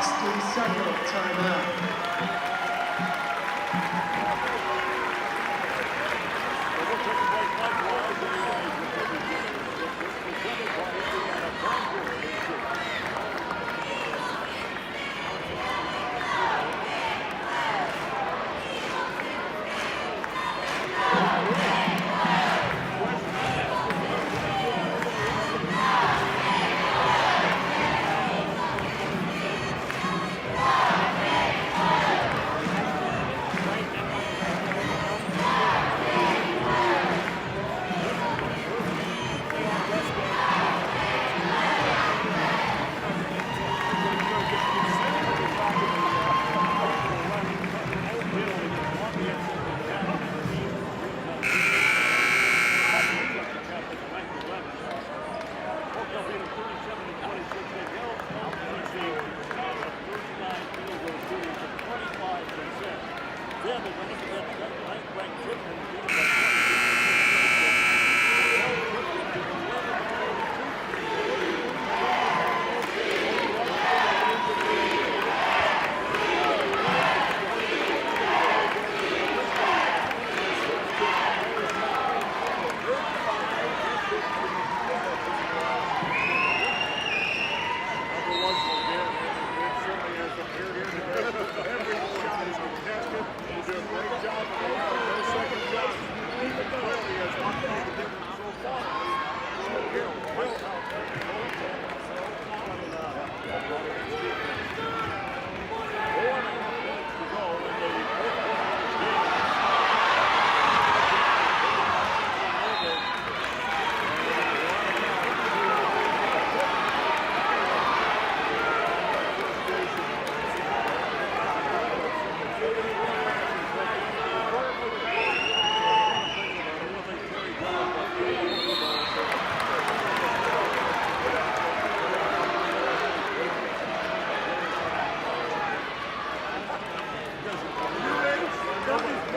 60-second timeout.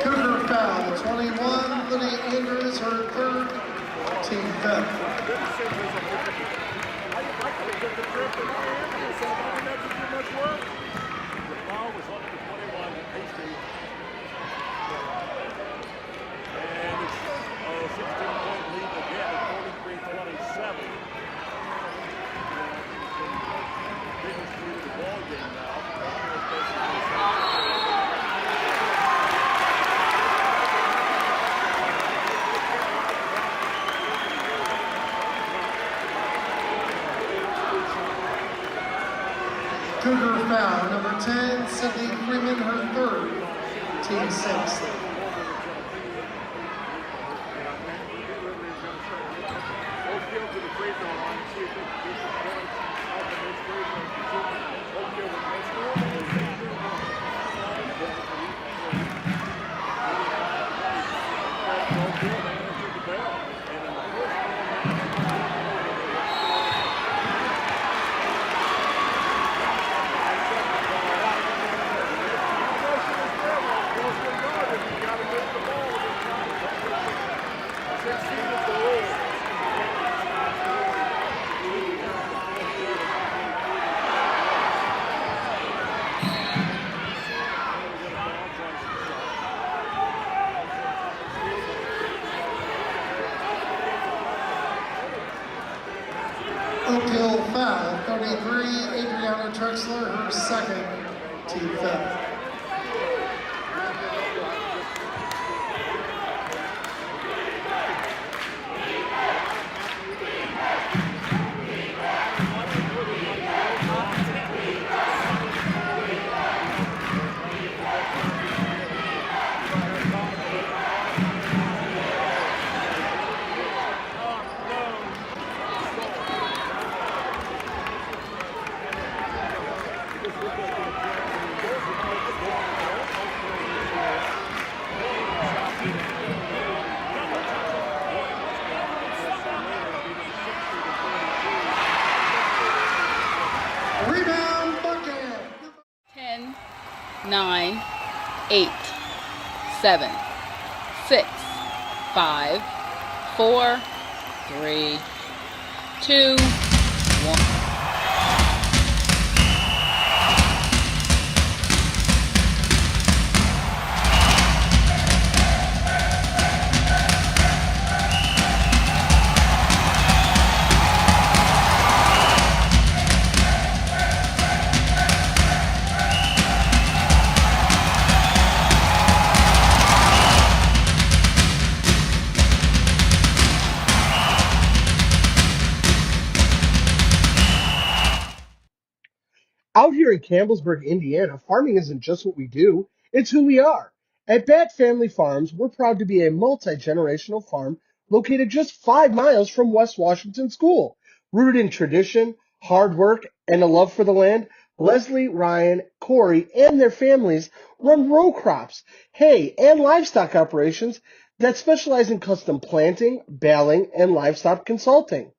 Cougar foul, 21, Lydia Andrews, her third, team foul. Cougar foul, number 10, Sydney Freeman, her third, team sixth. Oak Hill foul, 33, Adriana Trexler, her second, team foul. Rebound bucket. 10, 9, 8, 7, 6, 5, 4, 3, 2, 1. Out here in Campbellsburg, Indiana, farming isn't just what we do, it's who we are. At Bat Family Farms, we're proud to be a multi-generational farm located just 5 miles from West Washington School. Rooted in tradition, hard work, and a love for the land, Leslie, Ryan, Corey, and their families run row crops, hay, and livestock operations that specialize in custom planting, baling, and livestock consulting.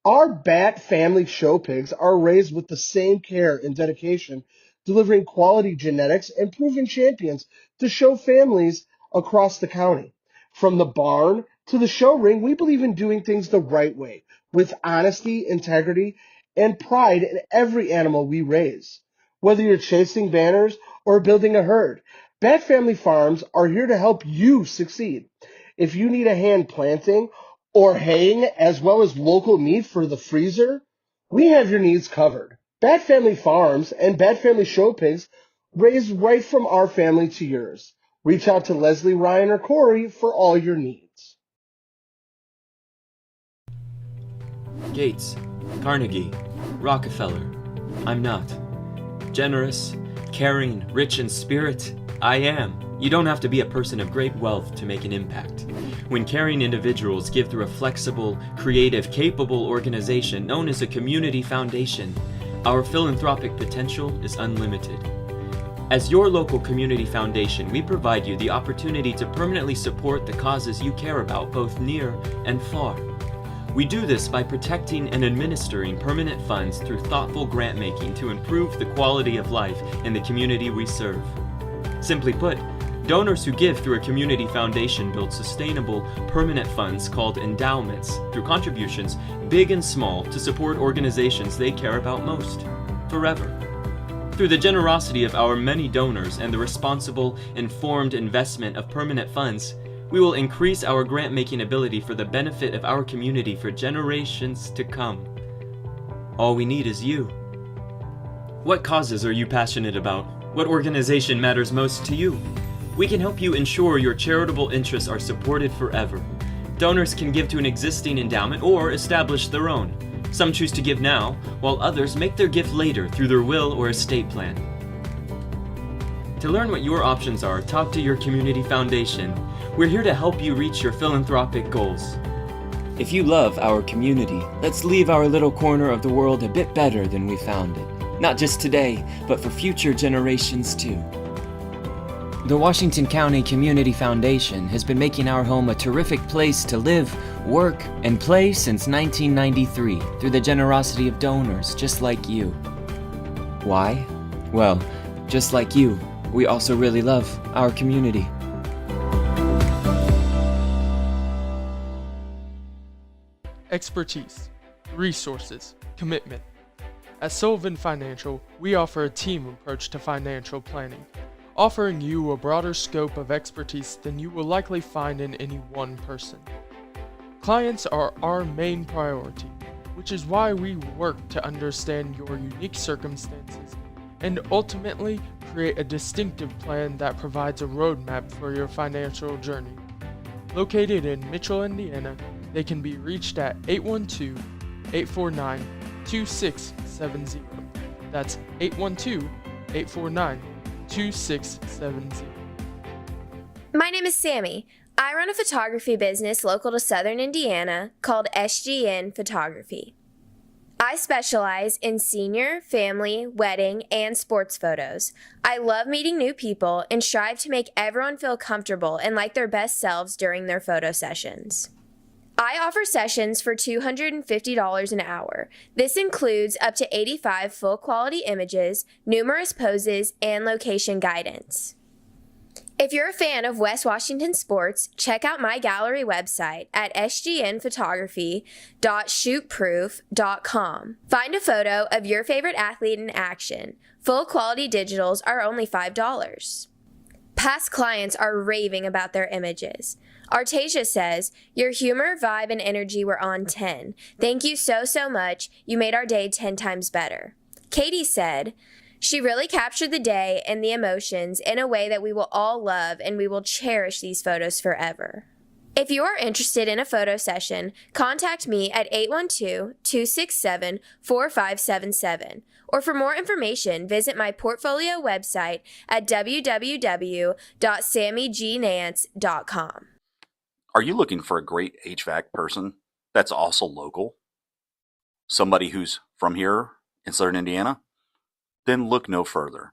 Our Bat family show pigs are raised with the same care and dedication, delivering quality genetics and proven champions to show families across the county. From the barn to the show ring, we believe in doing things the right way, with honesty, integrity, and pride in every animal we raise. Whether you're chasing banners or building a herd, Bat Family Farms are here to help you succeed. If you need a hand planting or haying, as well as local meat for the freezer, we have your needs covered. Bat Family Farms and Bat Family Show Pigs raised right from our family to yours. Reach out to Leslie, Ryan, or Corey for all your needs. Gates, Carnegie, Rockefeller. I'm not. Generous, caring, rich in spirit, I am. You don't have to be a person of great wealth to make an impact. When caring individuals give through a flexible, creative, capable organization known as a community foundation, our philanthropic potential is unlimited. As your local community foundation, we provide you the opportunity to permanently support the causes you care about, both near and far. We do this by protecting and administering permanent funds through thoughtful grant making to improve the quality of life in the community we serve. Simply put, donors who give through a community foundation build sustainable, permanent funds called endowments through contributions, big and small, to support organizations they care about most, forever. Through the generosity of our many donors and the responsible, informed investment of permanent funds, we will increase our grant-making ability for the benefit of our community for generations to come. All we need is you. What causes are you passionate about? What organization matters most to you? We can help you ensure your charitable interests are supported forever. Donors can give to an existing endowment or establish their own. Some choose to give now, while others make their gift later through their will or estate plan. To learn what your options are, talk to your community foundation. We're here to help you reach your philanthropic goals. If you love our community, let's leave our little corner of the world a bit better than we found it. Not just today, but for future generations too. The Washington County Community Foundation has been making our home a terrific place to live, work, and play since 1993 through the generosity of donors just like you. Why? Well, just like you, we also really love our community. Expertise, resources, commitment. At Sullivan Financial, we offer a team approach to financial planning, offering you a broader scope of expertise than you will likely find in any one person. Clients are our main priority, which is why we work to understand your unique circumstances and ultimately create a distinctive plan that provides a roadmap for your financial journey. Located in Mitchell, Indiana, they can be reached at 812-849-2670. That's 812-849-2670. My name is Sammy. I run a photography business local to Southern Indiana called SGN Photography. I specialize in senior, family, wedding, and sports photos. I love meeting new people and strive to make everyone feel comfortable and like their best selves during their photo sessions. I offer sessions for $250 an hour. This includes up to 85 full-quality images, numerous poses, and location guidance. If you're a fan of West Washington sports, check out my gallery website at sgnphotography.shootproof.com. Find a photo of your favorite athlete in action. Full-quality digitals are only $5. Past clients are raving about their images. Artasia says, "Your humor, vibe, and energy were on 10. Thank you so much. You made our day 10 times better." Katie said, "She really captured the day and the emotions in a way that we will all love, and we will cherish these photos forever." If you are interested in a photo session, contact me at 812-267-4577. Or for more information, visit my portfolio website at www.sammygnance.com. Are you looking for a great HVAC person that's also local? Somebody who's from here in Southern Indiana? Then look no further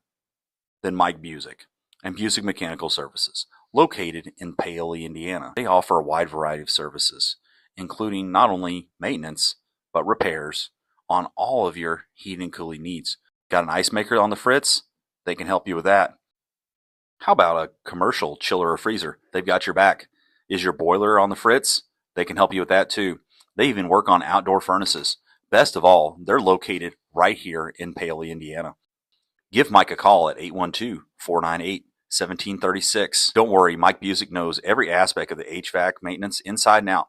than Mike Busick and Busick Mechanical Services, located in Paoli, Indiana. They offer a wide variety of services, including not only maintenance, but repairs on all of your heating and cooling needs. Got an ice maker on the fritz? They can help you with that. How about a commercial chiller or freezer? They've got your back. Is your boiler on the fritz? They can help you with that too. They even work on outdoor furnaces. Best of all, they're located right here in Paoli, Indiana. Give Mike a call at 812-498-1736. Don't worry, Mike Busick knows every aspect of the HVAC maintenance inside and out.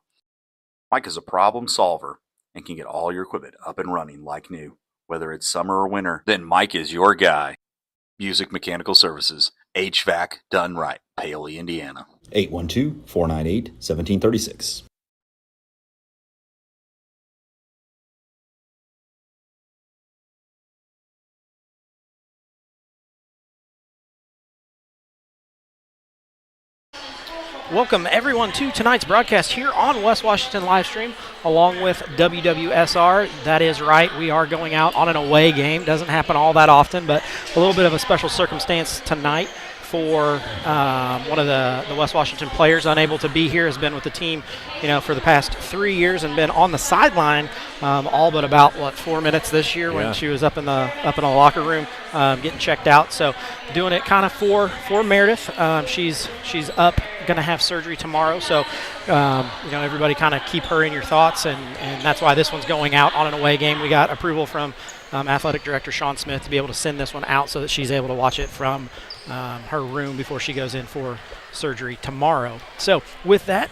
Mike is a problem solver and can get all your equipment up and running like new. Whether it's summer or winter, then Mike is your guy. Busick Mechanical Services, HVAC done right, Paoli, Indiana. 812-498-1736. Welcome everyone to tonight's broadcast here on West Washington Livestream along with WWSR. That is right, we are going out on an away game. Doesn't happen all that often, but a little bit of a special circumstance tonight for one of the West Washington players unable to be here. Has been with the team, for the past 3 years and been on the sideline all but about 4 minutes this year when she was up in the locker room getting checked out. So doing it kind of for Meredith. She's up, going to have surgery tomorrow. So everybody kind of keep her in your thoughts, and that's why this one's going out on an away game. We got approval from Athletic Director Sean Smith to be able to send this one out so that she's able to watch it from her room before she goes in for surgery tomorrow. So with that,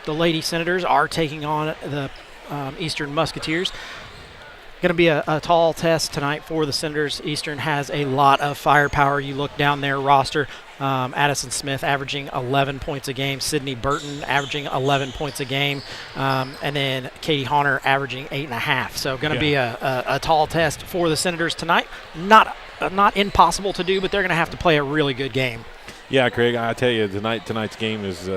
the Lady Senators are taking on the Eastern Musketeers. Going to be a tall test tonight for the Senators. Eastern has a lot of firepower. You look down their roster, Addison Smith averaging 11 points a game, Sydney Burton averaging 11 points a game, and then Katie Honor averaging 8.5. So going to be a tall test for the Senators tonight. Not impossible to do, but they're going to have to play a really good game. Yeah, Craig, I tell you, tonight's game is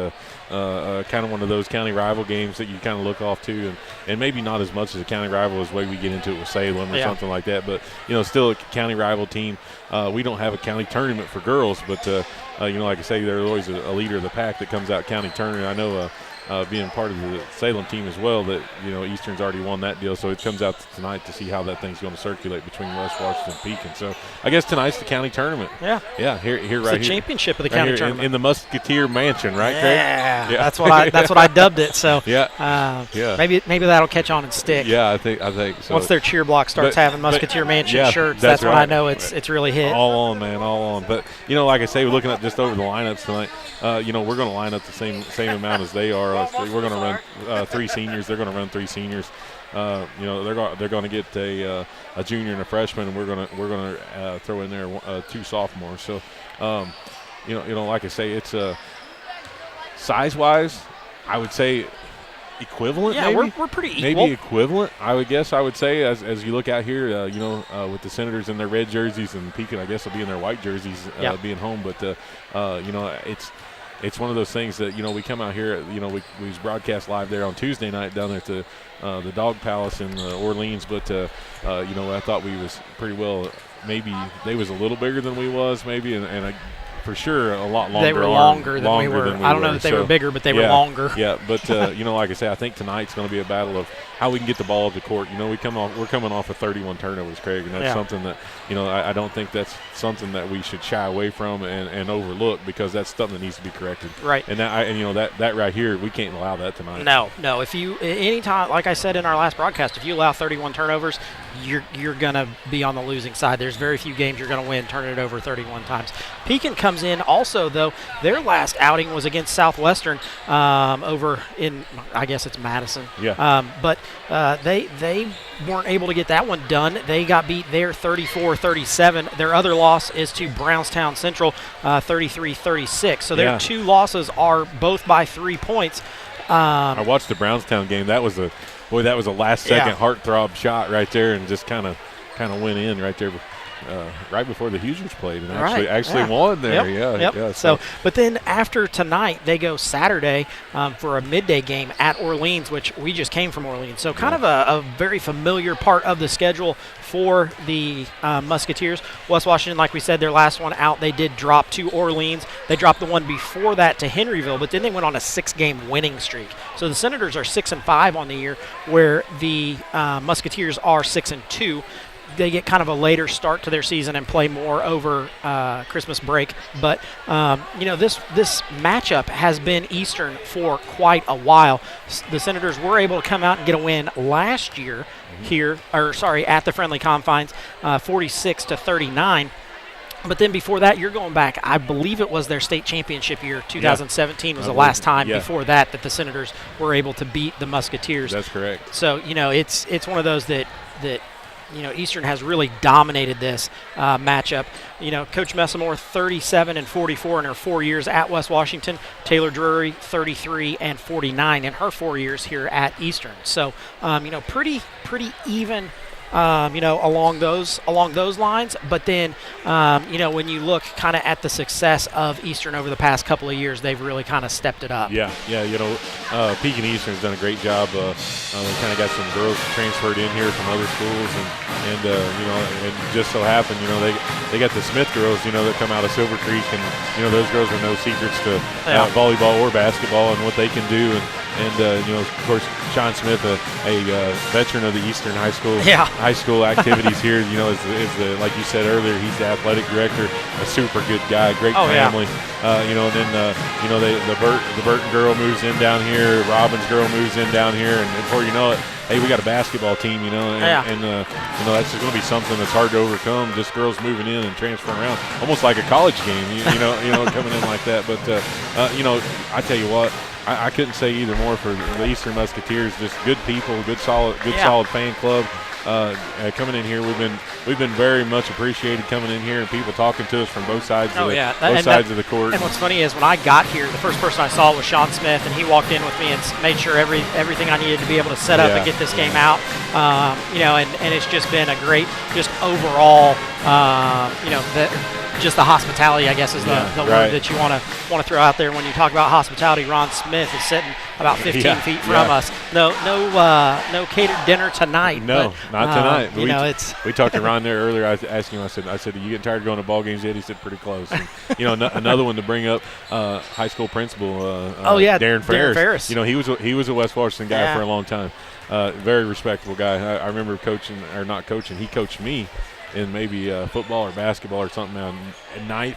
kind of one of those county rival games that you kind of look off to, and maybe not as much as a county rival as the way we get into it with Salem or something like that, but still a county rival team. We don't have a county tournament for girls, but like I say, there's always a leader of the pack that comes out county tournament. I know being part of the Salem team as well, that Eastern's already won that deal, so it comes out tonight to see how that thing's going to circulate between West Washington and Pekin. So I guess tonight's the county tournament. Here it's right here. The championship of the county tournament in the Musketeer Mansion, right, Craig? Yeah, that's what I dubbed it. So maybe that'll catch on and stick. Yeah, I think so. Once their cheer block starts having Musketeer Mansion shirts, that's when I know it's really hit. All on, man, all on. But like I say, we're looking at just over the lineups tonight. We're going to line up the same amount as they are. We're going to run 3 seniors. They're going to run 3 seniors. They're going to get a junior and a freshman, and we're going to throw in there 2 sophomores. So, like I say, it's size-wise, I would say equivalent. Yeah, maybe? we're pretty equal. Maybe equivalent, I would say, as you look out here, with the Senators in their red jerseys and Pekin, I guess, will be in their white jerseys being home. But, it's one of those things that, we come out here, we was broadcast live there on Tuesday night down there at the Dog Palace in Orleans. But, I thought we was pretty well, maybe they was a little bigger than we was maybe, and for sure a lot longer. They were longer than we were. I don't know that they were bigger, but they were longer. Yeah, but, like I say, I think tonight's going to be a battle of how we can get the ball up the court. We're coming off of 31 turnovers, Craig, and that's something that, I don't think that's something that we should shy away from and overlook, because that's something that needs to be corrected. Right. And that right here, we can't allow that tonight. No. If you anytime, like I said in our last broadcast, if you allow 31 turnovers, you're going to be on the losing side. There's very few games you're going to win turning it over 31 times. Pekin comes comes in also, though. Their last outing was against Southwestern over in, I guess it's Madison. Yeah. But they weren't able to get that one done. They got beat there 34-37. Their other loss is to Brownstown Central 33-36. So their 2 losses are both by 3 points. I watched the Brownstown game. That was a last-second heartthrob shot right there, and just kind of went in right there, right before the Hoosiers played, and actually won there. Yep. So, but then after tonight, they go Saturday for a midday game at Orleans, which we just came from Orleans. So kind of a very familiar part of the schedule for the Musketeers. West Washington, like we said, their last one out, they did drop to Orleans. They dropped the one before that to Henryville, but then they went on a 6-game winning streak. So the Senators are 6-5 on the year, where the Musketeers are 6-2. They get kind of a later start to their season and play more over Christmas break. But, this matchup has been Eastern for quite a while. The Senators were able to come out and get a win last year at the Friendly Confines, 46-39. But then before that, you're going back, I believe it was their state championship year. 2017 was the last time before that the Senators were able to beat the Musketeers. That's correct. So, it's one of those that Eastern has really dominated this matchup. Coach Messamore, 37-44 in her 4 years at West Washington. Taylor Drury, 33-49 in her 4 years here at Eastern. So, pretty even. Along those lines. But then, when you look kind of at the success of Eastern over the past couple of years, they've really kind of stepped it up. Yeah. Pekin Eastern's done a great job. They kind of got some girls transferred in here from other schools, and just so happened, they got the Smith girls, that come out of Silver Creek, and those girls are no secrets to volleyball or basketball and what they can do, and of course, Sean Smith, a veteran of the Eastern High school activities here, is the, like you said earlier, he's the athletic director, a super good guy, great family. And then the Burton girl moves in down here, Robbins girl moves in down here, and before you know it, hey, we got a basketball team, and that's going to be something that's hard to overcome. Just girls moving in and transferring around, almost like a college game, coming in like that. But I tell you what, I couldn't say either more for the Eastern Musketeers. Just good people, solid fan club. Coming in here, we've been very much appreciated coming in here, and people talking to us from both sides of the court. And what's funny is when I got here, the first person I saw was Sean Smith, and he walked in with me and made sure everything I needed to be able to set up and get this game out. And it's just been a great, just overall, just the hospitality, I guess, is the word that you want to throw out there when you talk about hospitality. Ron Smith is sitting about 15 feet from us. No catered dinner tonight. No, not tonight. We talked to Ron there earlier. I asked him. I said, "Are you getting tired of going to ball games yet?" He said, "Pretty close." And, another one to bring up. High school principal. Darren Ferris. He was a West Washington guy for a long time. Very respectable guy. I remember not coaching. He coached me in maybe football or basketball or something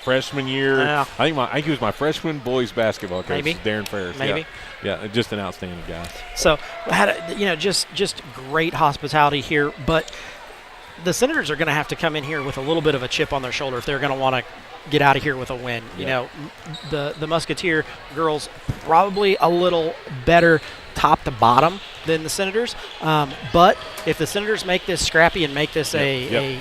freshman year. Yeah. I think he was my freshman boys basketball coach, maybe. Darren Ferris. Maybe. Yeah, just an outstanding guy. So had just great hospitality here, but the Senators are going to have to come in here with a little bit of a chip on their shoulder if they're going to want to get out of here with a win. The Musketeer girls probably a little better top to bottom than the Senators, but if the Senators make this scrappy and make this a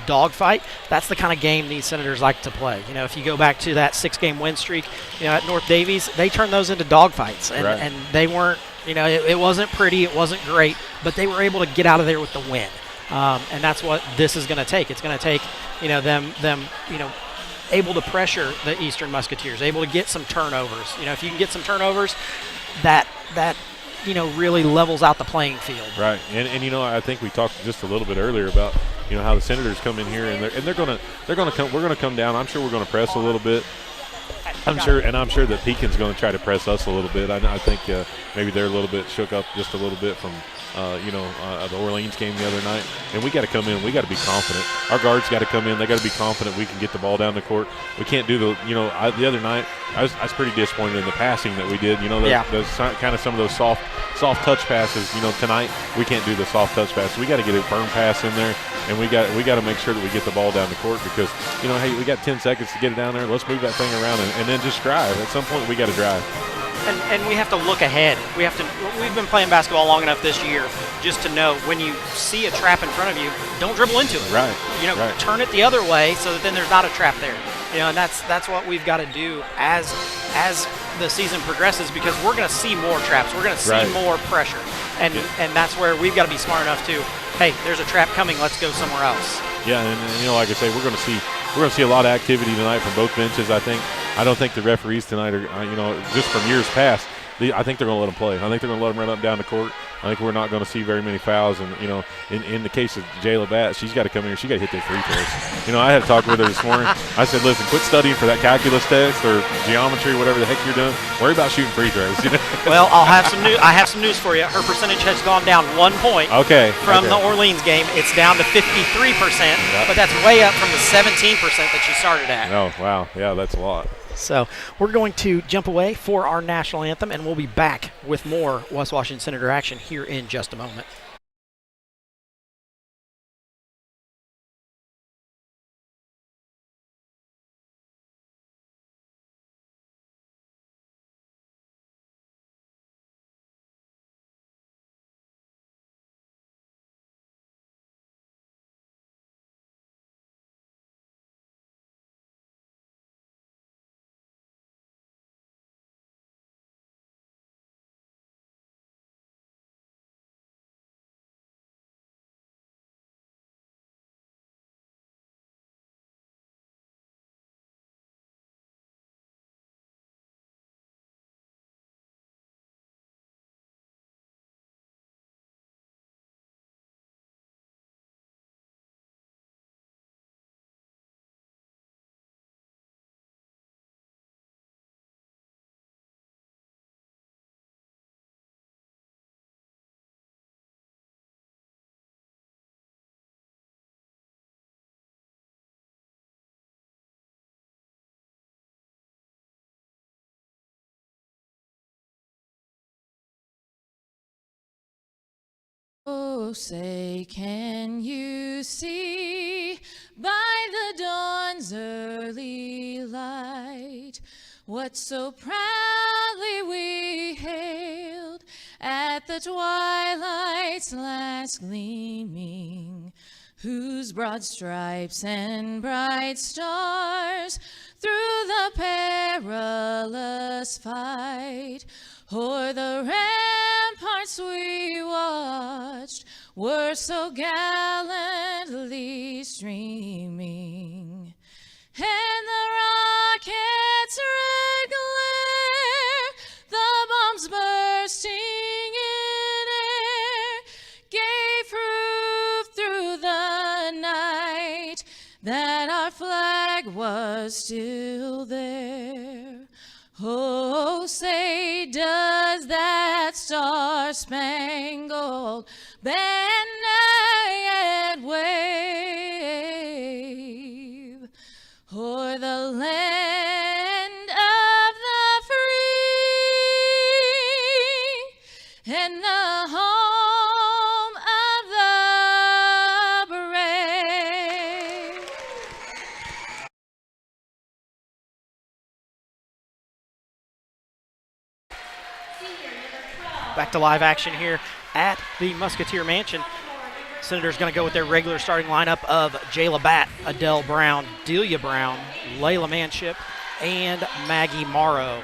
dogfight, that's the kind of game these Senators like to play. If you go back to that 6-game win streak, at North Davies, they turned those into dogfights, and they weren't. It wasn't pretty, it wasn't great, but they were able to get out of there with the win, and that's what this is going to take. It's going to take them able to pressure the Eastern Musketeers, able to get some turnovers. If you can get some turnovers, that really levels out the playing field. Right, and I think we talked just a little bit earlier about how the Senators come in here and they're gonna come. We're gonna come down. I'm sure we're gonna press a little bit. I'm sure that Pekin's going to try to press us a little bit. I think maybe they're a little bit shook up just a little bit from the Orleans game the other night. And we got to come in. We got to be confident. Our guards got to come in. They got to be confident we can get the ball down the court. We can't do the other night, I was pretty disappointed in the passing that we did. Those kind of some of those soft touch passes. Tonight we can't do the soft touch passes. We got to get a firm pass in there, and we got to make sure that we get the ball down the court because hey, we got 10 seconds to get it down there. Let's move that thing around and then just drive. At some point we got to drive. And we have to look ahead. We've been playing basketball long enough this year just to know when you see a trap in front of you, don't dribble into it. Right. Right. Turn it the other way so that then there's not a trap there. And that's what we've got to do as the season progresses because we're going to see more traps. We're going to see more pressure. And that's where we've got to be smart enough to, hey, there's a trap coming, let's go somewhere else. Yeah, and like I say, we're going to see a lot of activity tonight from both benches, I think. I don't think the referees tonight are, just from years past, I think they're going to let them play. I think they're going to let them run up and down the court. I think we're not going to see very many fouls. And, in the case of Jayla Batt, she's got to come here. She got to hit their free throws. I had to talk with her this morning. I said, listen, quit studying for that calculus test or geometry, whatever the heck you're doing. Worry about shooting free throws. Well, I have some news for you. Her percentage has gone down 1 point from the Orleans game. It's down to 53%, but that's way up from the 17% that she started at. Oh, wow. Yeah, that's a lot. So we're going to jump away for our national anthem, and we'll be back with more West Washington Senator action here in just a moment. Oh, say, can you see by the dawn's early light what so proudly we hailed at the twilight's last gleaming, whose broad stripes and bright stars through the perilous fight o'er the ramparts we watched were so gallantly streaming, and the rockets' red glare, the bombs bursting in air, gave proof through the night that our flag was still there. Oh, say, does that star-spangled banner yet wave o'er the land of the free and the home of the brave? Back to live action here at the Musketeer Mansion. Senators going to go with their regular starting lineup of Jayla Batt, Adele Brown, Delia Brown, Layla Manship, and Maggie Morrow.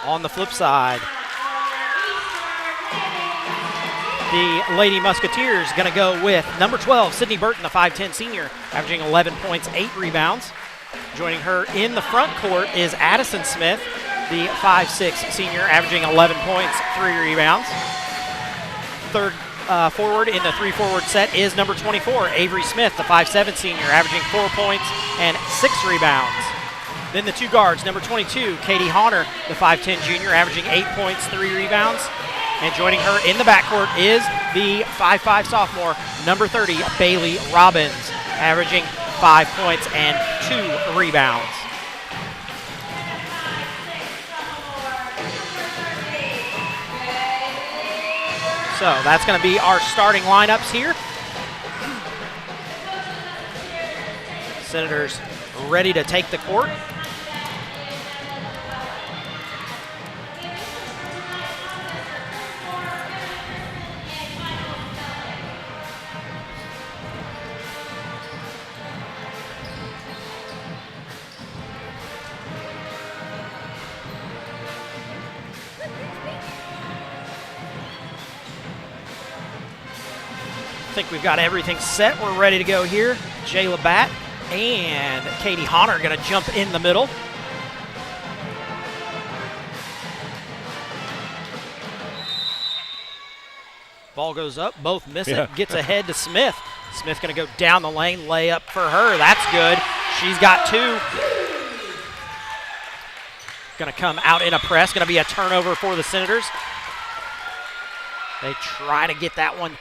On the flip side, the Lady Musketeers going to go with number 12, Sydney Burton, the 5'10 senior, averaging 11 points, 8 rebounds. Joining her in the front court is Addison Smith, the 5'6 senior, averaging 11 points, 3 rebounds. Third forward in the 3-forward set is number 24, Avery Smith, the 5'7 senior, averaging 4 points and 6 rebounds. Then the 2 guards, number 22, Katie Honor, the 5'10 junior, averaging 8 points, 3 rebounds. And joining her in the backcourt is the 5'5 sophomore, number 30, Bailey Robbins, averaging 5 points and 2 rebounds. So that's going to be our starting lineups here. Senators ready to take the court. I think we've got everything set. We're ready to go here. Jayla Batt and Katie Honor are going to jump in the middle. Ball goes up, both miss it, gets ahead to Smith. Smith going to go down the lane, layup for her. That's good. She's got 2. Going to come out in a press. Going to be a turnover for the Senators. They try to get that one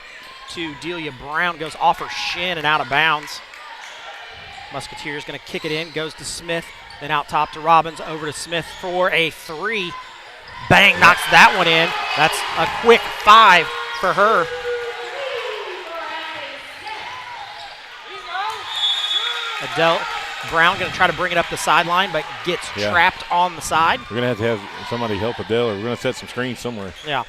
to Delia Brown, goes off her shin and out of bounds. Musketeers going to kick it in, goes to Smith, then out top to Robbins, over to Smith for a 3. Bang, knocks that one in. That's a quick 5 for her. Adele Brown going to try to bring it up the sideline, but gets trapped on the side. We're going to have somebody help Adele, or we're going to set some screens somewhere. Yeah.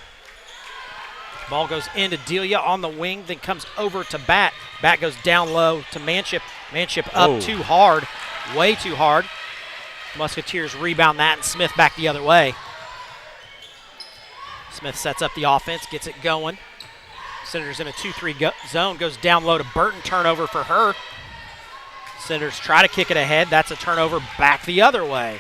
Ball goes into Delia on the wing, then comes over to Batt. Batt goes down low to Manship. Manship up too hard, way too hard. Musketeers rebound that, and Smith back the other way. Smith sets up the offense, gets it going. Senators in a 2-3 zone, goes down low to Burton, turnover for her. Senators try to kick it ahead. That's a turnover back the other way.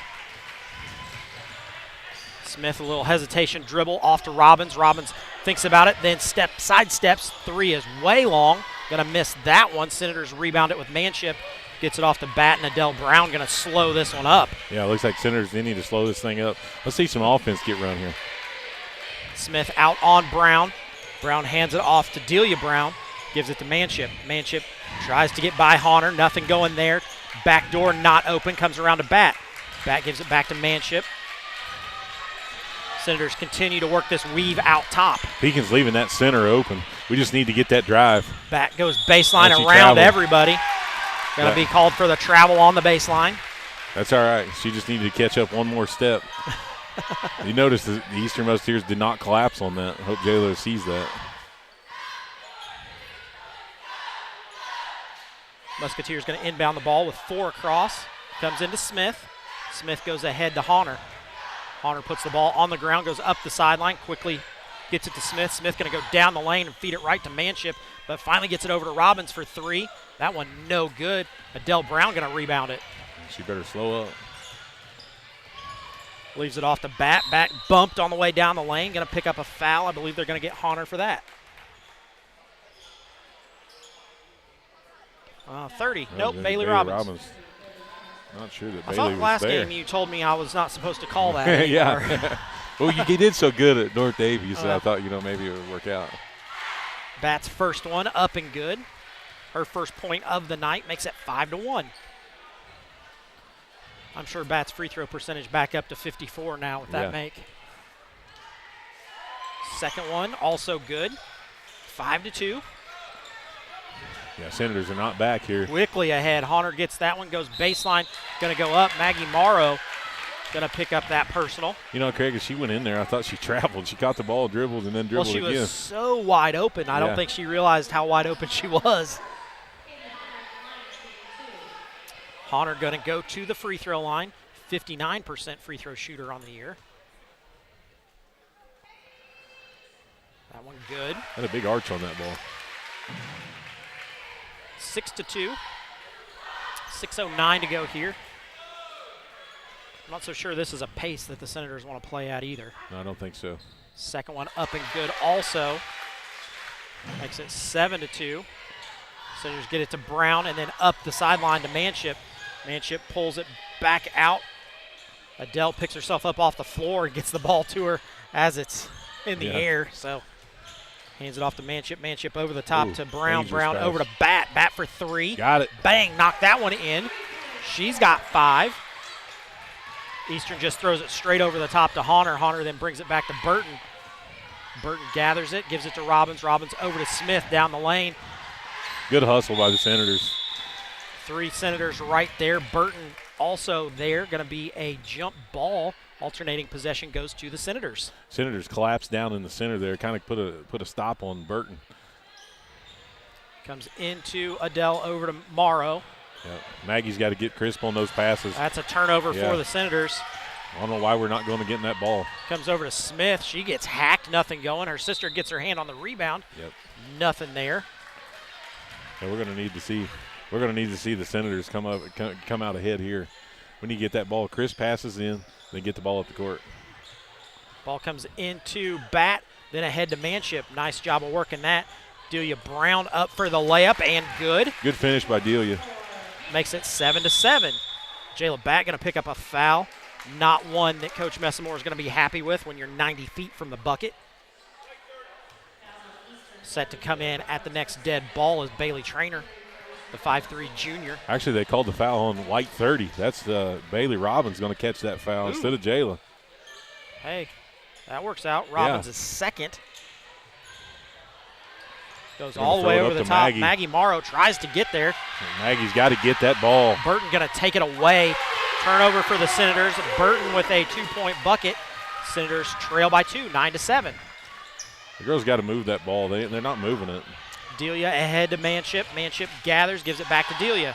Smith, a little hesitation, dribble off to Robbins. Robbins thinks about it, then sidesteps. 3 is way long. Going to miss that one. Senators rebound it with Manship. Gets it off to Batt, and Adele Brown going to slow this one up. Yeah, it looks like Senators, they need to slow this thing up. Let's see some offense get run here. Smith out on Brown. Brown hands it off to Delia Brown. Gives it to Manship. Manship tries to get by Honor. Nothing going there. Back door not open. Comes around to Batt. Batt gives it back to Manship. Senators continue to work this weave out top. Beacon's leaving that center open. We just need to get that drive. Batt goes baseline around everybody. Going to be called for the travel on the baseline. That's all right. She just needed to catch up one more step. You notice the Eastern Musketeers did not collapse on that. I hope Jayla sees that. Musketeers going to inbound the ball with 4 across. Comes into Smith. Smith goes ahead to Honor. Honor puts the ball on the ground, goes up the sideline, quickly gets it to Smith. Smith going to go down the lane and feed it right to Manship, but finally gets it over to Robbins for 3. That one no good. Adele Brown going to rebound it. She better slow up. Leaves it off to Batt. Batt bumped on the way down the lane, going to pick up a foul. I believe they're going to get Honor for that. 30. Nope, Bailey Robbins. Not sure that I Bailey thought was last there. game you told me I was not supposed to call that. Yeah. Well, you did so good at North Davies that I thought, maybe it would work out. Batt's first one up and good. Her first point of the night makes it 5-1. I'm sure Batt's free throw percentage back up to 54 now with that make. Second one also good. 5-2. Yeah, Senators are not back here. Quickly ahead. Honor gets that one, goes baseline, going to go up. Maggie Morrow going to pick up that personal. Craig, as she went in there, I thought she traveled. She caught the ball, dribbled, and then dribbled again. Well, she was so wide open. I don't think she realized how wide open she was. Honor going to go to the free throw line. 59% free throw shooter on the year. That one good. Had a big arch on that ball. 6-2. 6:09 to go here. I'm not so sure this is a pace that the Senators want to play at either. No, I don't think so. Second one up and good also. Makes it 7-2. Senators get it to Brown and then up the sideline to Manship. Manship pulls it back out. Adele picks herself up off the floor and gets the ball to her as it's in the air. So hands it off to Manship. Manship over the top to Brown. Brown over to Bat. Bat for 3. Got it. Bang, knocked that one in. She's got 5. Eastern just throws it straight over the top to Honor. Honor then brings it back to Burton. Burton gathers it, gives it to Robbins. Robbins over to Smith down the lane. Good hustle by the Senators. 3 Senators right there. Burton also there. Going to be a jump ball. Alternating possession goes to the Senators. Senators collapsed down in the center there, kind of put a stop on Burton. Comes into Adele over to Morrow. Yep. Maggie's got to get crisp on those passes. That's a turnover for the Senators. I don't know why we're not going to get in that ball. Comes over to Smith. She gets hacked. Nothing going. Her sister gets her hand on the rebound. Yep. Nothing there. Yeah, we're going to need to see. We're going to need to see the Senators come out ahead here. We need to get that ball. Crisp passes in, then get the ball up the court. Ball comes into Bat, then ahead to Manship. Nice job of working that. Delia Brown up for the layup and good. Good finish by Delia. Makes it 7-7. Jayla Bat going to pick up a foul. Not one that Coach Messamore is going to be happy with when you're 90 feet from the bucket. Set to come in at the next dead ball is Bailey Trainer, the 5'3 junior. Actually, they called the foul on White 30. That's Bailey Robbins going to catch that foul instead of Jayla. Hey, that works out. Robbins is second. Goes all the way over the top. Maggie Morrow tries to get there. Maggie's got to get that ball. Burton going to take it away. Turnover for the Senators. Burton with a 2-point bucket. Senators trail by 2, 9-7. The girls got to move that ball. They're not moving it. Delia ahead to Manship. Manship gathers, gives it back to Delia.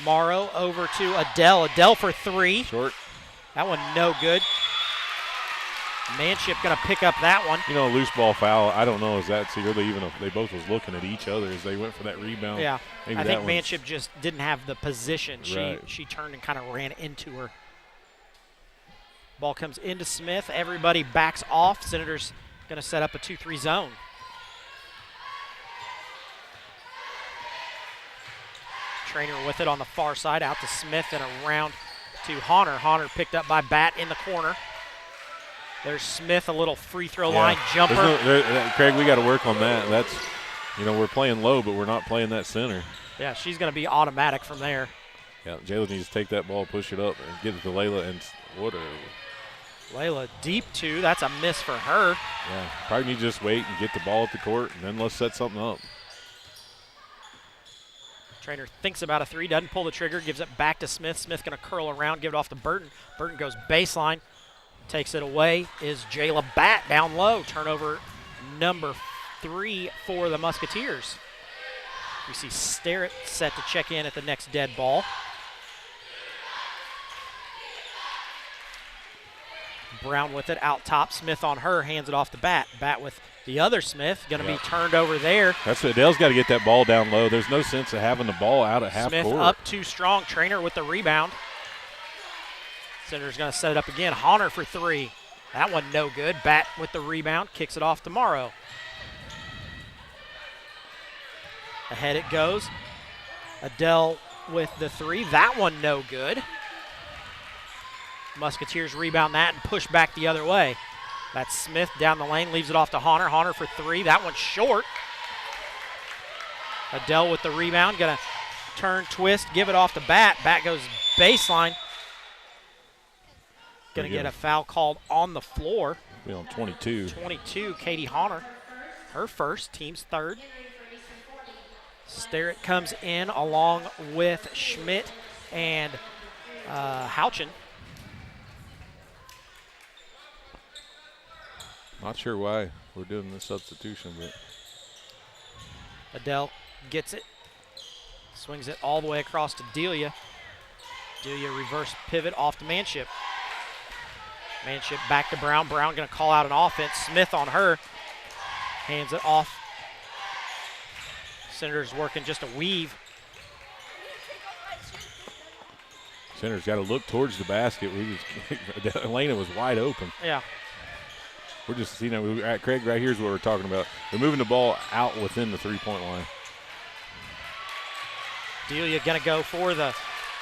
Morrow over to Adele. Adele for 3. Short. That one no good. Manship going to pick up that one. You know, a loose ball foul, I don't know, is that really even if they both was looking at each other as they went for that rebound. Yeah, maybe I think Manship just didn't have the position. Right. She turned and kind of ran into her. Ball comes into Smith. Everybody backs off. Senators going to set up a 2-3 zone. Trainer with it on the far side, out to Smith and around to Honor. Honor picked up by Bat in the corner. There's Smith, a little free throw line jumper. Craig, we got to work on that. That's, we're playing low, but we're not playing that center. Yeah, she's going to be automatic from there. Yeah, Jayla needs to take that ball, push it up, and get it to Layla. And Layla deep 2. That's a miss for her. Yeah, probably need to just wait and get the ball at the court, and then let's set something up. Trainer thinks about a 3, doesn't pull the trigger, gives it back to Smith. Smith going to curl around, give it off to Burton. Burton goes baseline. Takes it away is Jayla Bat down low. Turnover number 3 for the Musketeers. We see Starrett set to check in at the next dead ball. Brown with it out top. Smith on her, hands it off to Bat. Bat with the other Smith, going to be turned over there. That's what Adele's got to get that ball down low. There's no sense of having the ball out at half Smith court. up too strong. Trainer with the rebound. Senators going to set it up again. Honor for 3. That one no good. Bat with the rebound. Kicks it off to Morrow. Ahead it goes. Adele with the 3. That one no good. Musketeers rebound that and push back the other way. That's Smith down the lane. Leaves it off to Honor. Honor for 3. That one's short. Adele with the rebound. Going to turn, twist, give it off to Bat. Bat goes baseline. Going to get a foul called on the floor. Be on 22. 22, Katie Honor. Her first, team's third. Starrett comes in along with Schmidt and Houchin. Not sure why we're doing this substitution, but Adele gets it. Swings it all the way across to Delia. Delia reverse pivot off to Manship. Manship back to Brown. Brown going to call out an offense. Smith on her. Hands it off. Senators working just a weave. Senators got to look towards the basket. Elena was wide open. Yeah. We're just, Craig, right here's what we're talking about. They're moving the ball out within the three-point line. Delia going to go for the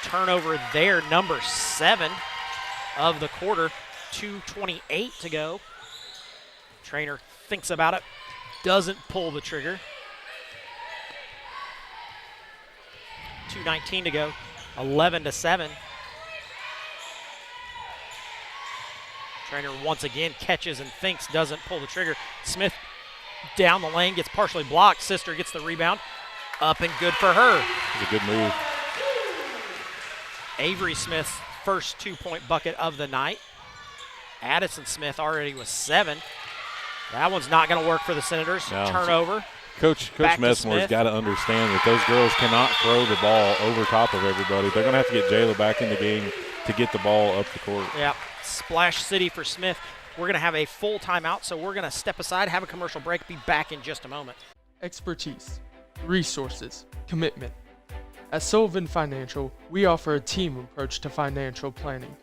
turnover there, number 7 of the quarter. 2:28 to go. Trainer thinks about it, doesn't pull the trigger. 2:19 to go, 11-7. Trainer once again catches and thinks, doesn't pull the trigger. Smith down the lane, gets partially blocked. Sister gets the rebound. Up and good for her. It's a good move. Avery Smith's first 2-point bucket of the night. Addison Smith already with 7. That one's not going to work for the Senators. No. Turnover. Coach Messmore's got to understand that those girls cannot throw the ball over top of everybody. They're going to have to get Jayla back in the game to get the ball up the court. Yeah, Splash City for Smith. We're going to have a full timeout, so we're going to step aside, have a commercial break, be back in just a moment. Expertise, resources, commitment. At Sullivan Financial, we offer a team approach to financial planning,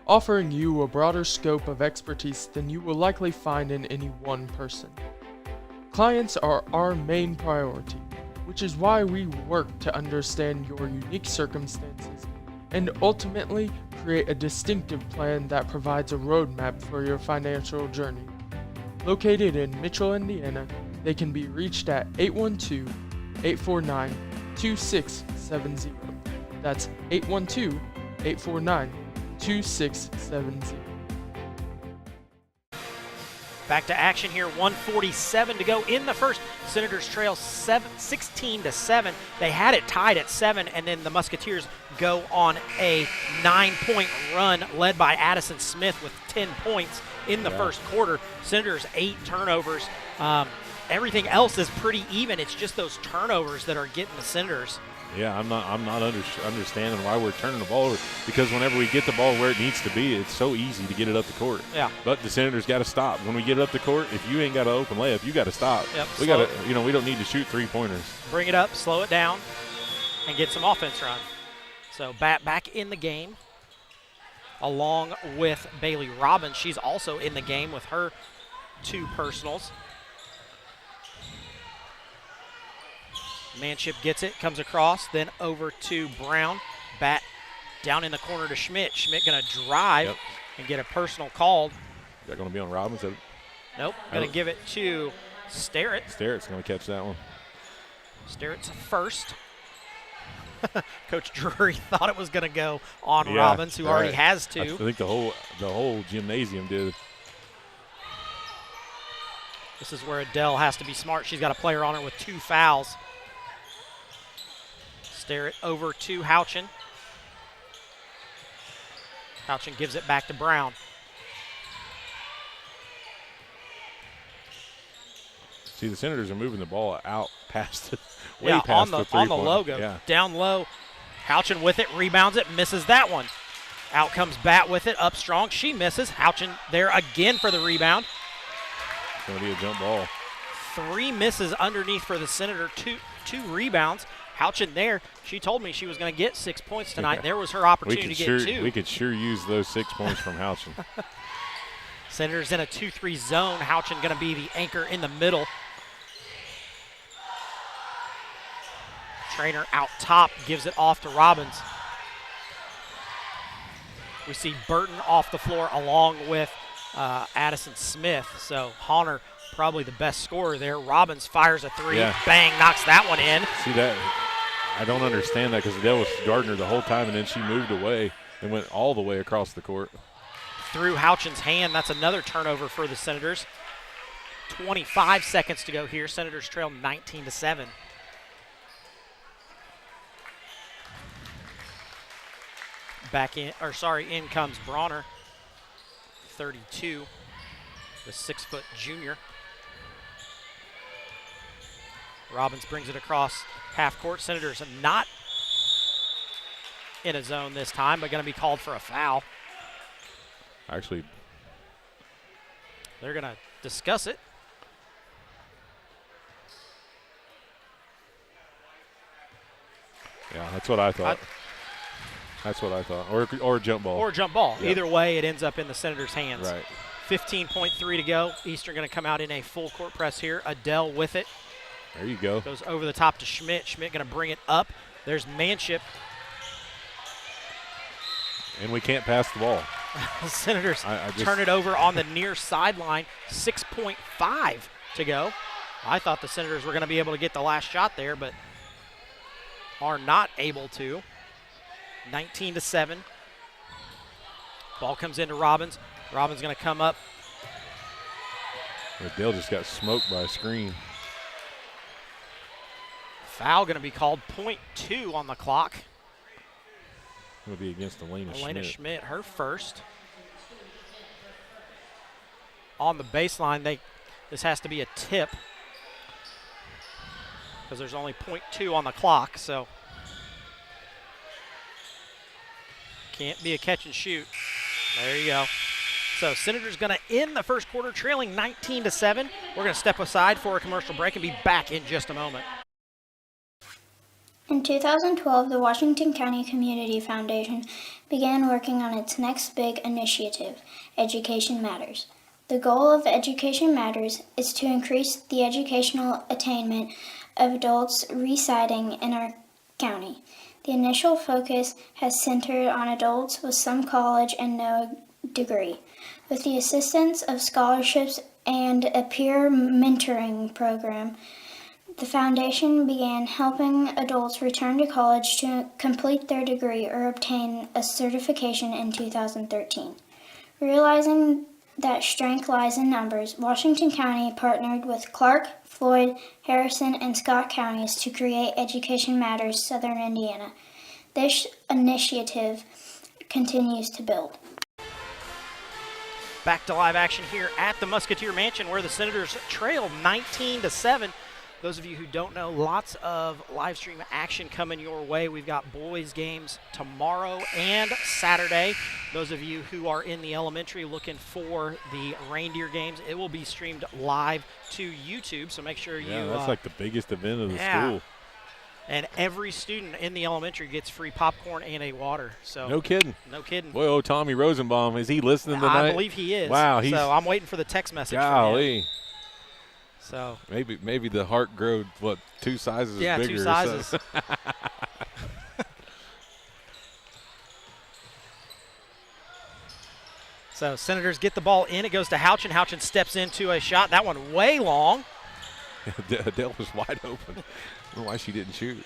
offering you a broader scope of expertise than you will likely find in any one person. Clients are our main priority, which is why we work to understand your unique circumstances and ultimately create a distinctive plan that provides a roadmap for your financial journey. Located in Mitchell, Indiana, they can be reached at 812-849-2670. That's 812-849-2670. Back to action here, 1:47 to go in the first. Senators trail 16-7. They had it tied at 7, and then the Musketeers go on a 9-point run led by Addison Smith with 10 points in the first quarter. Senators 8 turnovers. Everything else is pretty even. It's just those turnovers that are getting the Senators. Yeah, I'm not understanding why we're turning the ball over, because whenever we get the ball where it needs to be, it's so easy to get it up the court. Yeah. But the Senators got to stop. When we get it up the court, if you ain't got an open layup, you got to stop. Yep, we got to, we don't need to shoot three-pointers. Bring it up, slow it down, and get some offense run. So back in the game, along with Bailey Robbins. She's also in the game with her 2 personals. Manship gets it, comes across, then over to Brown. Bat down in the corner to Schmidt. Schmidt going to drive and get a personal called. Is that going to be on Robbins? Nope, going to give it to Sterrett. Sterrett's going to catch that one. Sterrett's first. Coach Drury thought it was going to go on Robbins, who already has 2. I think the whole gymnasium did. This is where Adele has to be smart. She's got a player on her with 2 fouls. Sterrett over to Houchin. Houchin gives it back to Brown. See, the Senators are moving the ball out past it, past on the logo. Yeah. Down low. Houchin with it, rebounds it, misses that one. Out comes Bat with it, up strong. She misses. Houchin there again for the rebound. It's going to be a jump ball. 3 misses underneath for the Senator, two rebounds. Houchin there, she told me she was going to get 6 points tonight. There was her opportunity to get 2. We could sure use those 6 points from Houchin. Senators in a 2-3 zone. Houchin going to be the anchor in the middle. Trainer out top, gives it off to Robbins. We see Burton off the floor along with Addison Smith. So Honor probably the best scorer there. Robbins fires a 3, bang, knocks that one in. See that? I don't understand that, because Adele was guarding her the whole time, and then she moved away and went all the way across the court. Through Houchin's hand, that's another turnover for the Senators. 25 seconds to go here. Senators trail 19-7. In comes Bronner, 32, the 6-foot junior. Robbins brings it across half court. Senators are not in a zone this time, but going to be called for a foul. Actually, they're going to discuss it. Yeah, that's what I thought. That's what I thought. Or a jump ball. Or a jump ball. Yep. Either way, it ends up in the Senators' hands. Right. 15.3 to go. Eastern going to come out in a full court press here. Adele with it. There you go. Goes over the top to Schmidt. Schmidt going to bring it up. There's Manship. And we can't pass the ball. Senators turn it over on the near sideline. 6.5 to go. I thought the Senators were going to be able to get the last shot there, but are not able to. 19-7. Ball comes into Robbins. Robbins going to come up. Dale just got smoked by a screen. Foul going to be called. .2 on the clock. Going to be against Elena Schmidt, her first. On the baseline, this has to be a tip because there's only .2 on the clock, so can't be a catch and shoot. There you go. So Senators going to end the first quarter trailing 19-7. We're going to step aside for a commercial break and be back in just a moment. In 2012, the Washington County Community Foundation began working on its next big initiative, Education Matters. The goal of Education Matters is to increase the educational attainment of adults residing in our county. The initial focus has centered on adults with some college and no degree. With the assistance of scholarships and a peer mentoring program, the foundation began helping adults return to college to complete their degree or obtain a certification in 2013. Realizing that strength lies in numbers, Washington County partnered with Clark, Floyd, Harrison, and Scott counties to create Education Matters Southern Indiana. This initiative continues to build. Back to live action here at the Musketeer Mansion where the Senators trail 19-7. Those of you who don't know, lots of live stream action coming your way. We've got boys games tomorrow and Saturday. Those of you who are in the elementary looking for the reindeer games, it will be streamed live to YouTube, so make sure you... Yeah, that's like the biggest event of the school. And every student in the elementary gets free popcorn and a water. So no kidding. No kidding. Boy, oh, Tommy Rosenbaum, is he listening tonight? I believe he is. Wow. So I'm waiting for the text message golly. from him. So maybe the heart grew 2 sizes bigger. Yeah, 2 sizes. So. So Senators get the ball in. It goes to Houchin. Houchin steps into a shot. That one way long. Adele was wide open. I don't know why she didn't shoot.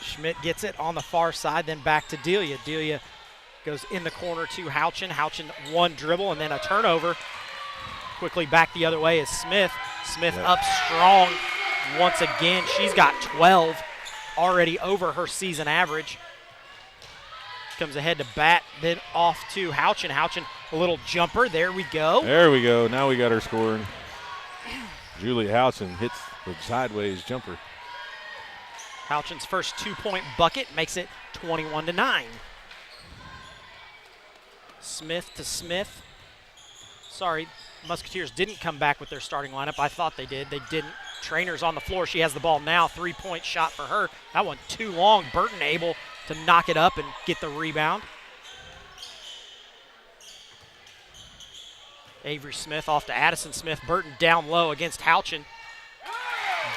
Schmidt gets it on the far side, then back to Delia. Delia goes in the corner to Houchin. Houchin one dribble and then a turnover. Quickly back the other way is Smith. Smith up strong once again. She's got 12 already over her season average. Comes ahead to bat, then off to Houchin. Houchin, a little jumper. There we go. There we go. Now we got her scoring. Julia Houchin hits the sideways jumper. Houchin's first 2-point bucket makes it 21-9. Smith to Smith. Sorry, Musketeers didn't come back with their starting lineup. I thought they did. They didn't. Trainer's on the floor. She has the ball now. 3-point shot for her. That one too long. Burton able to knock it up and get the rebound. Avery Smith off to Addison Smith. Burton down low against Houchin.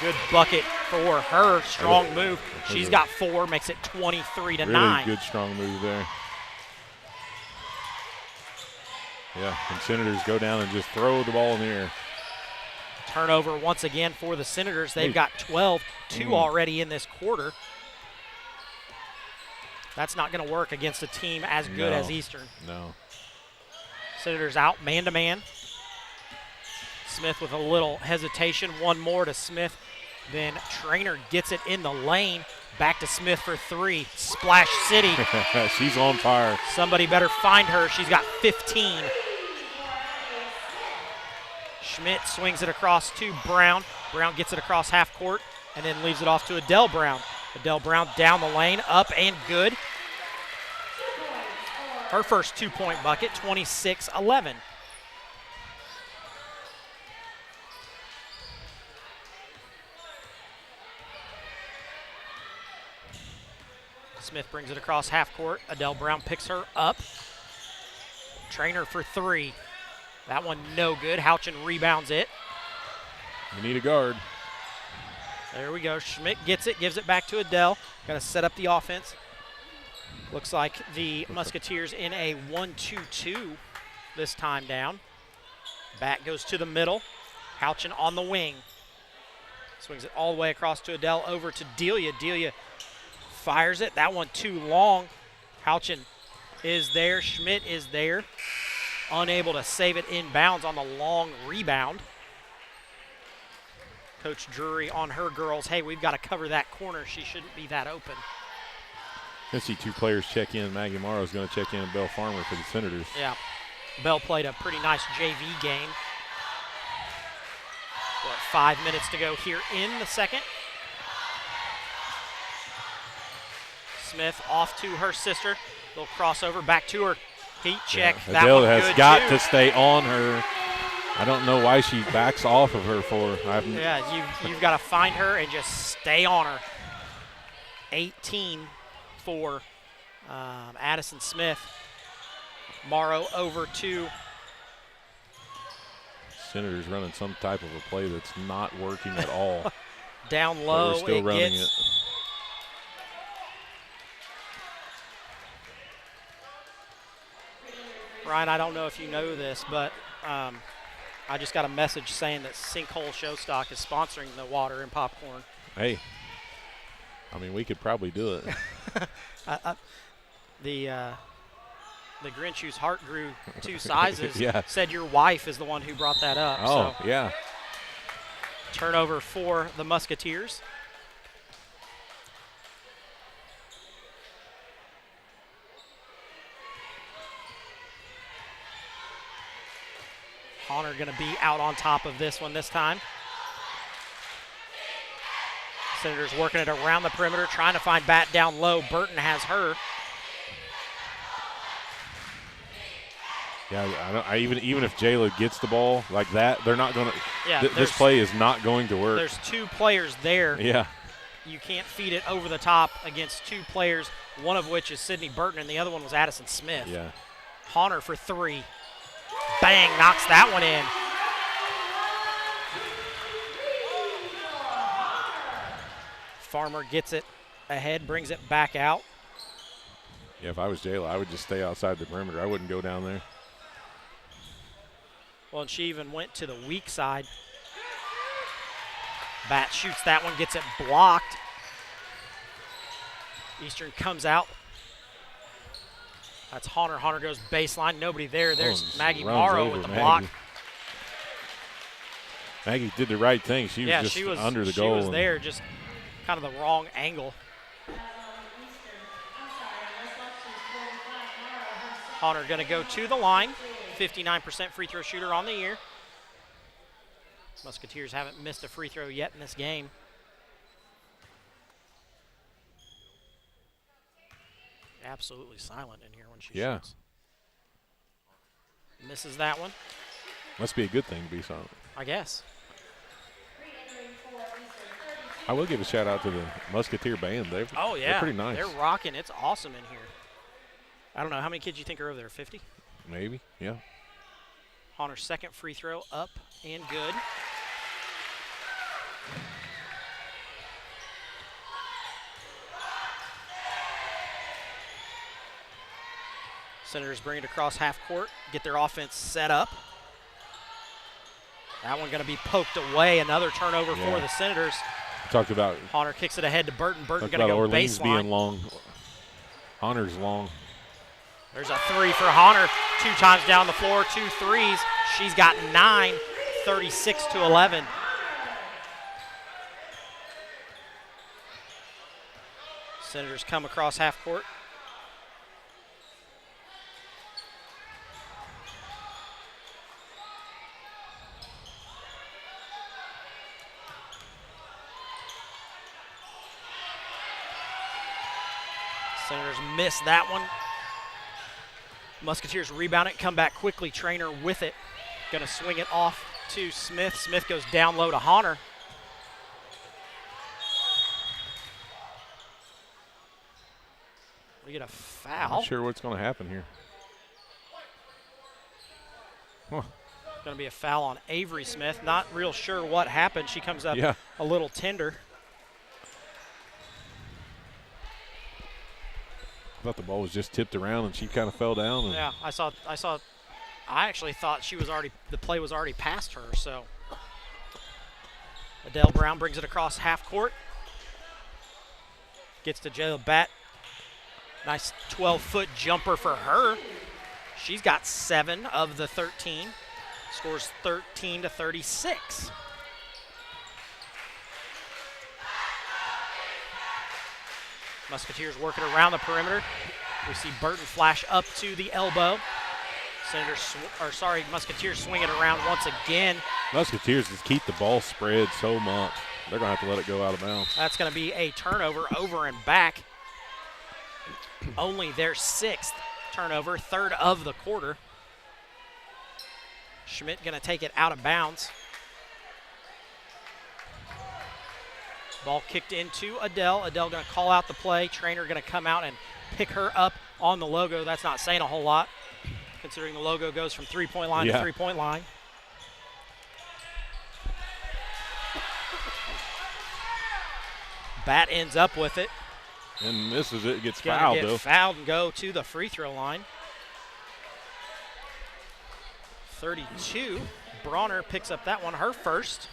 Good bucket for her. Strong move. She's got 4, makes it 23-9. Really good strong move there. Yeah, and Senators go down and just throw the ball in the air. Turnover once again for the Senators. They've got 12, 2 already in this quarter. That's not going to work against a team as good as Eastern. No. Senators out man-to-man. Smith with a little hesitation. One more to Smith. Then Trainer gets it in the lane. Back to Smith for 3. Splash City. She's on fire. Somebody better find her. She's got 15. Schmidt swings it across to Brown. Brown gets it across half court and then leaves it off to Adele Brown. Adele Brown down the lane, up and good. Her first 2-point bucket, 26-11. Smith brings it across half court. Adele Brown picks her up. Trainer for 3. That one no good. Houchin rebounds it. You need a guard. There we go. Schmidt gets it, gives it back to Adele. Got to set up the offense. Looks like the Musketeers in a 1-2-2 this time down. Back goes to the middle. Houchin on the wing. Swings it all the way across to Adele, over to Delia. Delia fires it. That one too long. Houchin is there. Schmidt is there. Unable to save it inbounds on the long rebound. Coach Drury on her girls. Hey, we've got to cover that corner. She shouldn't be that open. I see two players check in. Maggie Morrow's going to check in, and Belle Farmer for the Senators. Yeah. Bell played a pretty nice JV game. 5 minutes to go here in the second. Smith off to her sister. Little crossover back to her. Heat check. Yeah, That Adele one has good got too. to stay on her. I don't know why she backs off of her for. Yeah, you've got to find her and just stay on her. 18 for Addison Smith. Morrow over to Senators running some type of a play that's not working at all. down low. But we're still running it. Ryan, I don't know if you know this, but I just got a message saying that Sinkhole Showstock is sponsoring the water and popcorn. Hey, I mean, we could probably do it. The Grinch whose heart grew 2 sizes Yeah. said your wife is the one who brought that up. Oh, so. yeah. Turnover for the Musketeers. Honor going to be out on top of this one this time. Senators working it around the perimeter, trying to find Bat down low. Burton has her. Yeah, even if Jayla gets the ball like that, they're not going to. Yeah, this play is not going to work. There's 2 players there. Yeah. You can't feed it over the top against 2 players, one of which is Sydney Burton, and the other one was Addison Smith. Yeah. Honor for 3. Bang, knocks that one in. Farmer gets it ahead, brings it back out. Yeah, if I was Jayla, I would just stay outside the perimeter. I wouldn't go down there. Well, and she even went to the weak side. Bat shoots that one, gets it blocked. Eastern comes out. That's Honor. Honor goes baseline. Nobody there. There's Maggie Morrow with the block. Maggie did the right thing. She was just under the goal. She was there, just kind of the wrong angle. Honor going to go to the line. 59% free throw shooter on the year. Musketeers haven't missed a free throw yet in this game. Absolutely silent in here when she shoots. Misses that one. Must be a good thing to be silent. I guess. I will give a shout out to the Musketeer band. They're pretty nice. They're rocking. It's awesome in here. I don't know. How many kids you think are over there? 50? Maybe, yeah. Honor's second free throw up and good. Senators bring it across half court, get their offense set up. That one going to be poked away. Another turnover for the Senators. Talked about Honor kicks it ahead to Burton. Burton going to go Orleans baseline. being long. Honor's long. There's a 3 for Honor. 2 times down the floor, 2 threes. She's got 9, 36-11. Senators come across half court. Senators miss that one. Musketeers rebound it, come back quickly. Trainer with it. Going to swing it off to Smith. Smith goes down low to Honor. We get a foul. Not sure what's going to happen here. Huh. Going to be a foul on Avery Smith. Not real sure what happened. She comes up a little tender. I thought the ball was just tipped around and she kind of fell down. And Yeah, I actually thought the play was already past her, so. Adele Brown brings it across half court. Gets to Jayla Batt. Nice 12-foot jumper for her. She's got 7 of the 13. Scores 13-36. Musketeers working around the perimeter. We see Burton flash up to the elbow. Musketeers swing it around once again. Musketeers just keep the ball spread so much. They're going to have to let it go out of bounds. That's going to be a turnover over and back. Only their 6th turnover, 3rd of the quarter. Schmidt going to take it out of bounds. Ball kicked into Adele. Adele going to call out the play. Trainer going to come out and pick her up on the logo. That's not saying a whole lot, considering the logo goes from three-point line to three-point line. Batt ends up with it. And misses it, gets Gonna fouled get though. Fouled and go to the free throw line. 32. Bronner picks up that one, her first.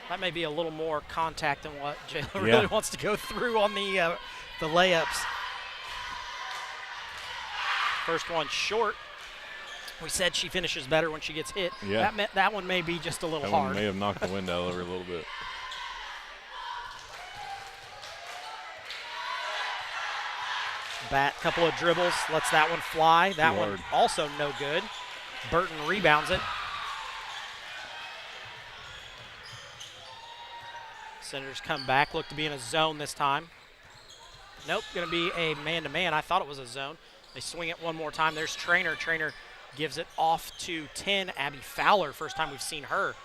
That may be a little more contact than what Jayla really wants to go through on the layups. First one short. We said she finishes better when she gets hit. Yeah. That one may be just a little That hard. one may have knocked the wind out of her a little bit. Batt, couple of dribbles, lets that one fly. That Too one hard. also no good. Burton rebounds it. Senators come back, look to be in a zone this time. Nope, going to be a man-to-man. I thought it was a zone. They swing it one more time. There's Trainer. Trainer gives it off to 10, Abby Fowler. First time we've seen her.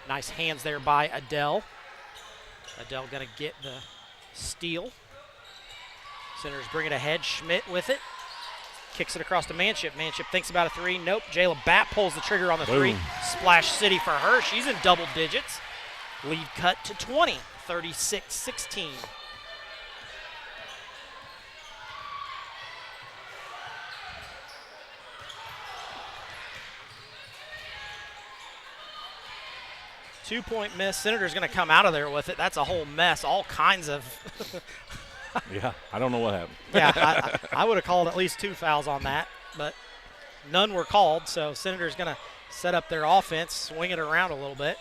Nice hands there by Adele. Adele going to get the steal. Senators bring it ahead. Schmidt with it. Kicks it across to Manship. Manship thinks about a three. Nope. Jayla Batt pulls the trigger on the three. Boom. Splash City for her. She's in double digits. Lead cut to 20, 36-16. Two-point miss. Senator's going to come out of there with it. That's a whole mess. All kinds of. Yeah, I don't know what happened. Yeah, I would have called at least 2 fouls on that, but none were called. So Senator's going to set up their offense, swing it around a little bit.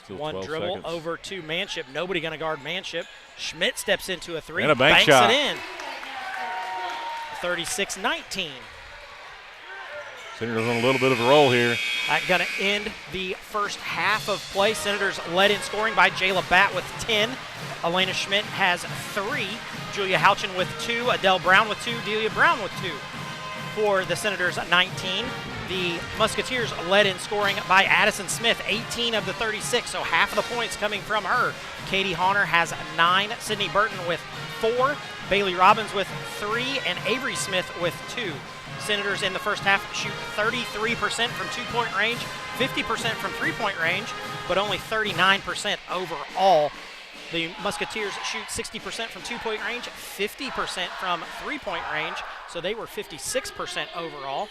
Still One 12 dribble seconds. over to Manship. Nobody going to guard Manship. Schmidt steps into a three. And a bank banks shot. it in. 36-19. Senators on a little bit of a roll here. That's going to end the first half of play. Senators led in scoring by Jayla Batt with 10. Elena Schmidt has 3. Julia Houchin with 2. Adele Brown with 2. Delia Brown with 2. For the Senators, 19. The Musketeers led in scoring by Addison Smith, 18 of the 36, so half of the points coming from her. Katie Honor has 9. Sydney Burton with 4. Bailey Robbins with 3. And Avery Smith with 2. Senators in the first half shoot 33% from two-point range, 50% from three-point range, but only 39% overall. The Musketeers shoot 60% from two-point range, 50% from three-point range, so they were 56% overall.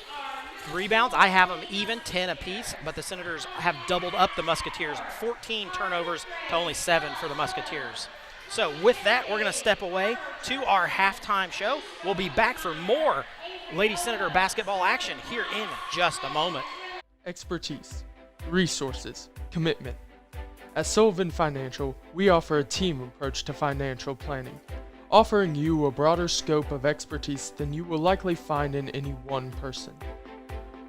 Rebounds, I have them even, 10 apiece, but the Senators have doubled up the Musketeers, 14 turnovers to only 7 for the Musketeers. So with that, we're going to step away to our halftime show. We'll be back for more Lady Senator basketball action here in just a moment. Expertise, resources, commitment. At Sullivan Financial, we offer a team approach to financial planning, offering you a broader scope of expertise than you will likely find in any one person.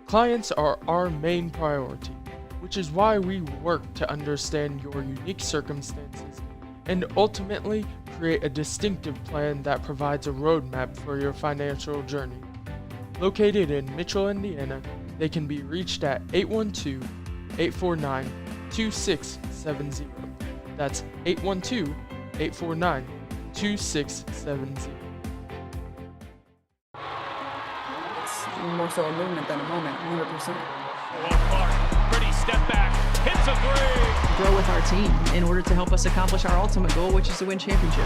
Clients are our main priority, which is why we work to understand your unique circumstances and ultimately create a distinctive plan that provides a roadmap for your financial journey. Located in Mitchell, Indiana, they can be reached at 812-849-2670. That's 812-849-2670. more so a movement than a moment, 100%. Pretty step back, hits a three. Grow with our team in order to help us accomplish our ultimate goal, which is to win championship.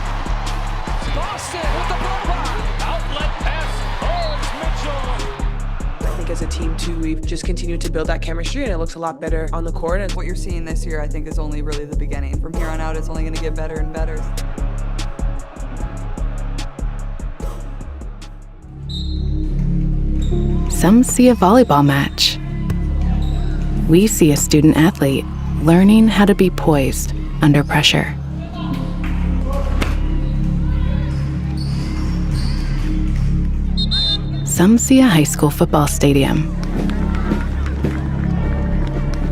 Boston with the block. Outlet pass, holds Mitchell. I think as a team, too, we've just continued to build that chemistry, and it looks a lot better on the court. And what you're seeing this year, I think, is only really the beginning. From here on out, it's only going to get better and better. Some see a volleyball match. We see a student athlete learning how to be poised under pressure. Some see a high school football stadium.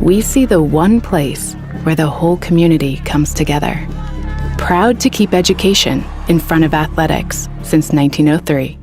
We see the one place where the whole community comes together. Proud to keep education in front of athletics since 1903.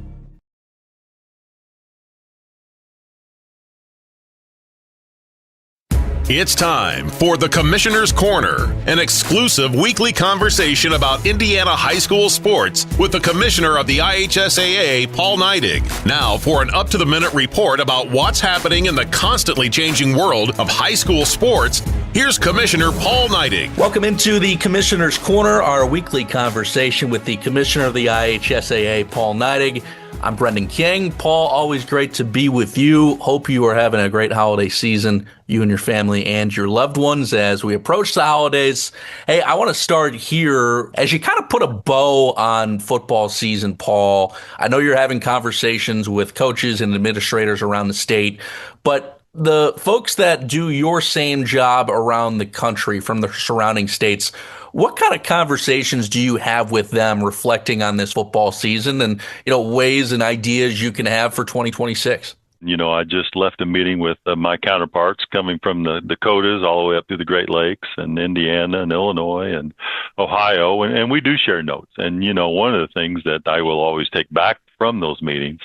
It's time for the Commissioner's Corner, an exclusive weekly conversation about Indiana high school sports with the Commissioner of the IHSAA, Paul Neidig. Now for an up-to-the-minute report about what's happening in the constantly changing world of high school sports, here's Commissioner Paul Neidig. Welcome into the Commissioner's Corner, our weekly conversation with the Commissioner of the IHSAA, Paul Neidig. I'm Brendan King. Paul, always great to be with you. Hope you are having a great holiday season, you and your family and your loved ones as we approach the holidays. Hey, I want to start here as you kind of put a bow on football season, Paul. I know you're having conversations with coaches and administrators around the state, but the folks that do your same job around the country from the surrounding states, what kind of conversations do you have with them reflecting on this football season and, ways and ideas you can have for 2026? I just left a meeting with my counterparts coming from the Dakotas all the way up through the Great Lakes and Indiana and Illinois and Ohio. And we do share notes. And, one of the things that I will always take back from those meetings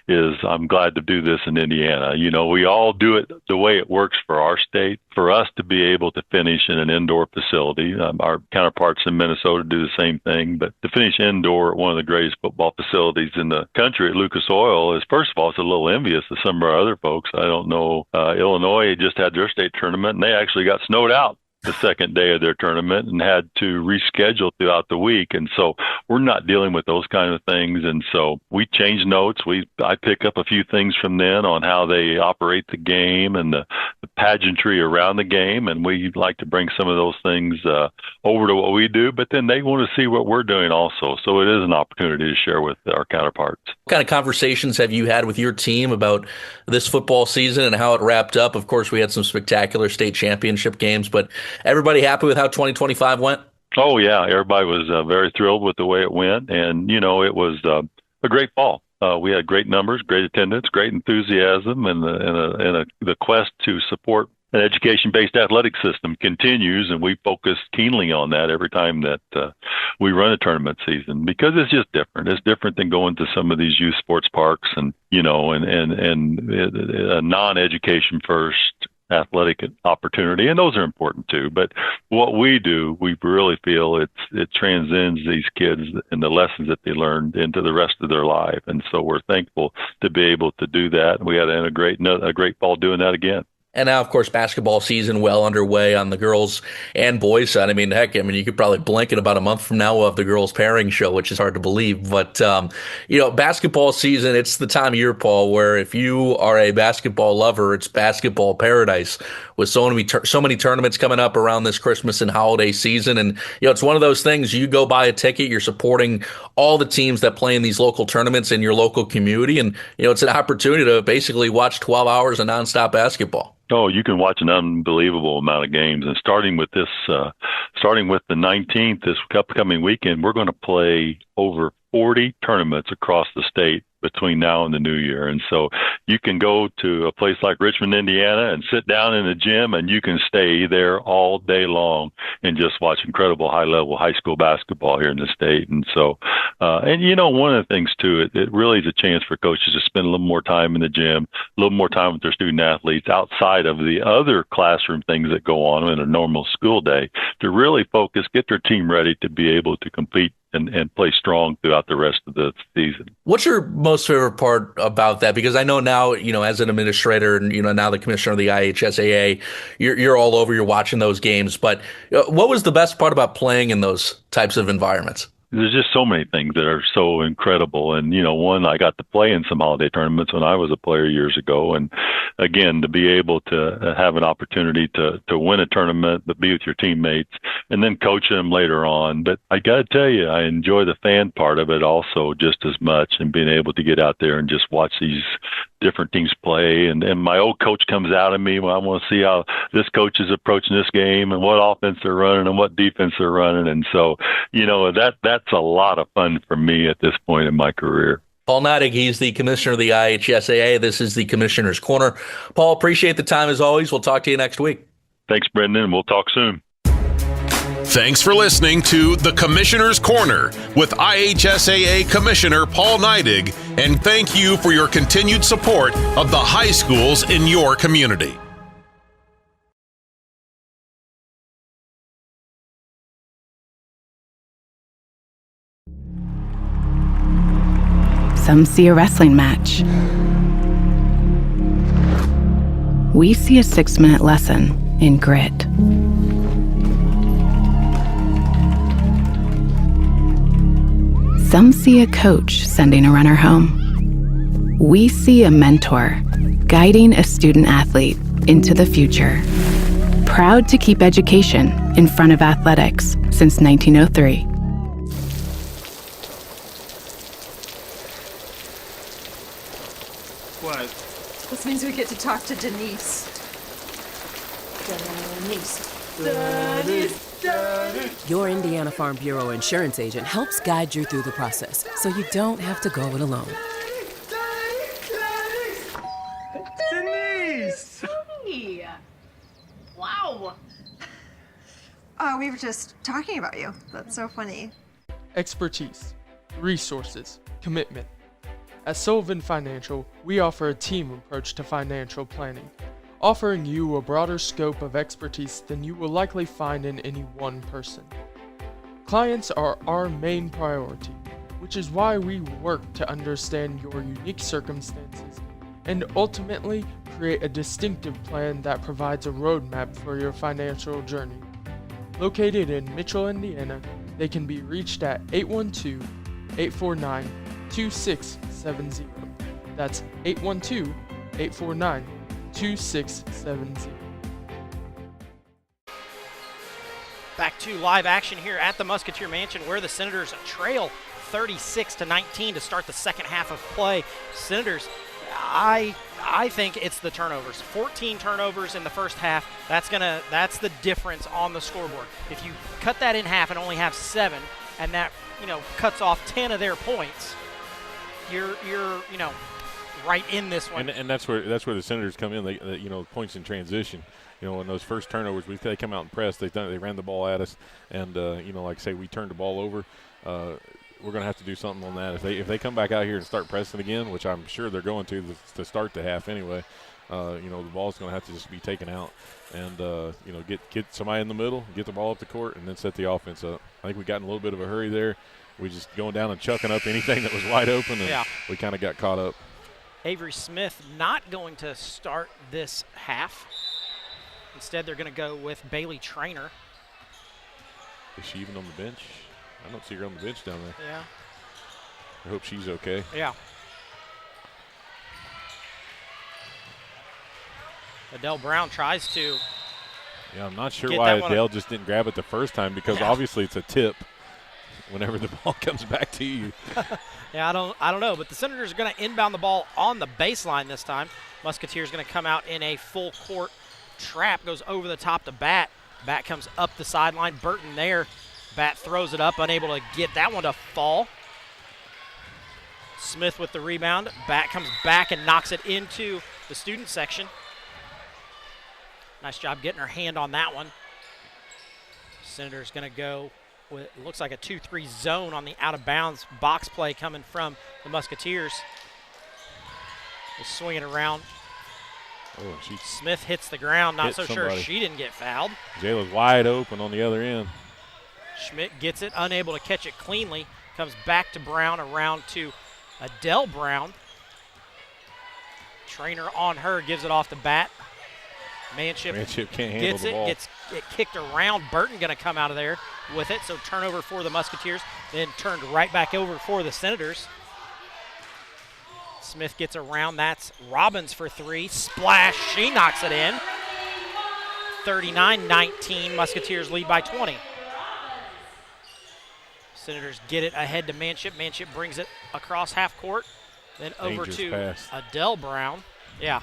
is I'm glad to do this in Indiana. We all do it the way it works for our state. For us to be able to finish in an indoor facility, our counterparts in Minnesota do the same thing, but to finish indoor at one of the greatest football facilities in the country at Lucas Oil is, first of all, it's a little envious of some of our other folks. I don't know, Illinois just had their state tournament and they actually got snowed out the second day of their tournament and had to reschedule throughout the week. And so we're not dealing with those kind of things. And so we change notes. I pick up a few things from them on how they operate the game and the pageantry around the game. And we like to bring some of those things over to what we do, but then they want to see what we're doing also. So it is an opportunity to share with our counterparts. What kind of conversations have you had with your team about this football season and how it wrapped up? Of course, we had some spectacular state championship games, but everybody happy with how 2025 went? Oh, yeah. Everybody was very thrilled with the way it went. And, it was a great fall. We had great numbers, great attendance, great enthusiasm, and the quest to support an education-based athletic system continues, and we focus keenly on that every time that we run a tournament season because it's just different. It's different than going to some of these youth sports parks and a non-education first athletic opportunity, and those are important too. But what we do, we really feel it transcends these kids and the lessons that they learned into the rest of their life, and so we're thankful to be able to do that. We had a great fall doing that again. And now, of course, basketball season well underway on the girls and boys side. I mean, heck, you could probably blink in about a month from now we'll have the girls pairing show, which is hard to believe. But, basketball season, it's the time of year, Paul, where if you are a basketball lover, it's basketball paradise with so many tournaments coming up around this Christmas and holiday season. And, it's one of those things, you go buy a ticket, you're supporting all the teams that play in these local tournaments in your local community. And, it's an opportunity to basically watch 12 hours of nonstop basketball. Oh, you can watch an unbelievable amount of games. And starting with the 19th, this upcoming weekend, we're going to play over 40 tournaments across the state between now and the new year. And so you can go to a place like Richmond, Indiana, and sit down in the gym, and you can stay there all day long and just watch incredible high-level high school basketball here in the state. And so, one of the things, too, it really is a chance for coaches to spend a little more time in the gym, a little more time with their student athletes outside of the other classroom things that go on in a normal school day to really focus, get their team ready to be able to compete and play strong throughout the rest of the season. What's your most favorite part about that? Because I know now, as an administrator and, now the commissioner of the IHSAA, you're all over, you're watching those games. But what was the best part about playing in those types of environments? There's just so many things that are so incredible. And, one, I got to play in some holiday tournaments when I was a player years ago. And again, to be able to have an opportunity to win a tournament, but be with your teammates and then coach them later on. But I got to tell you, I enjoy the fan part of it also just as much, and being able to get out there and just watch these different teams play. And my old coach comes out at me when I want to see how this coach is approaching this game and what offense they're running and what defense they're running. And so, that's a lot of fun for me at this point in my career. Paul Neidig, he's the commissioner of the IHSAA. This is the Commissioner's Corner. Paul, appreciate the time as always. We'll talk to you next week. Thanks, Brendan. We'll talk soon. Thanks for listening to the Commissioner's Corner with IHSAA Commissioner Paul Neidig, and thank you for your continued support of the high schools in your community. Some see a wrestling match. We see a 6-minute lesson in grit. Some see a coach sending a runner home. We see a mentor guiding a student athlete into the future. Proud to keep education in front of athletics since 1903. What? This means we get to talk to Denise. Your Indiana Farm Bureau insurance agent helps guide you through the process, so you don't have to go it alone. Denise! Hey. Wow. We were just talking about you. That's so funny. Expertise, resources, commitment. At Sullivan Financial, we offer a team approach to financial planning, offering you a broader scope of expertise than you will likely find in any one person. Clients are our main priority, which is why we work to understand your unique circumstances and ultimately create a distinctive plan that provides a roadmap for your financial journey. Located in Mitchell, Indiana, they can be reached at 812-849-2670. That's 812-849-2670. Back to live action here at the Musketeer Mansion, where the Senators trail 36-19 to start the second half of play. Senators, I think it's the turnovers. 14 turnovers in the first half. That's the difference on the scoreboard. If you cut that in half and only have 7, and that cuts off 10 of their points, you're right in this one. And that's where the Senators come in. They points in transition. In those first turnovers, they come out and press. They ran the ball at us, and like I say, we turned the ball over. We're going to have to do something on that. If they come back out here and start pressing again, which I'm sure they're going to start the half anyway, the ball's going to have to just be taken out, and get somebody in the middle, get the ball up the court, and then set the offense up. I think we got in a little bit of a hurry there. We just going down and chucking up anything that was wide open, and we kind of got caught up. Avery Smith not going to start this half. Instead, they're going to go with Bailey Trainer. Is she even on the bench? I don't see her on the bench down there. Yeah. I hope she's okay. Yeah. Adele Brown tries to. Yeah, I'm not sure why Adele just didn't grab it the first time, because obviously it's a tip whenever the ball comes back to you. Yeah, I don't know, but the Senators are going to inbound the ball on the baseline this time. Musketeers going to come out in a full court trap, goes over the top to Bat. Bat comes up the sideline. Burton there. Bat throws it up, unable to get that one to fall. Smith with the rebound. Bat comes back and knocks it into the student section. Nice job getting her hand on that one. Senators going to go with, looks like a 2-3 zone on the out-of-bounds box play coming from the Musketeers. They swing it around. Oh, Smith hits the ground. Not so somebody. sure she didn't get fouled. Jayla's wide open on the other end. Schmidt gets it, unable to catch it cleanly. Comes back to Brown, around to Adele Brown. Trainer on her, gives it off the bat. Manship can't handle gets the it, ball. gets it kicked around. Burton going to come out of there with it, so turnover for the Musketeers, then turned right back over for the Senators. Smith gets around, that's Robbins for three. Splash, she knocks it in. 39-19, Musketeers lead by 20. Senators get it ahead to Manship. Manship brings it across half court, then over Dangerous to pass. Adele Brown. Yeah.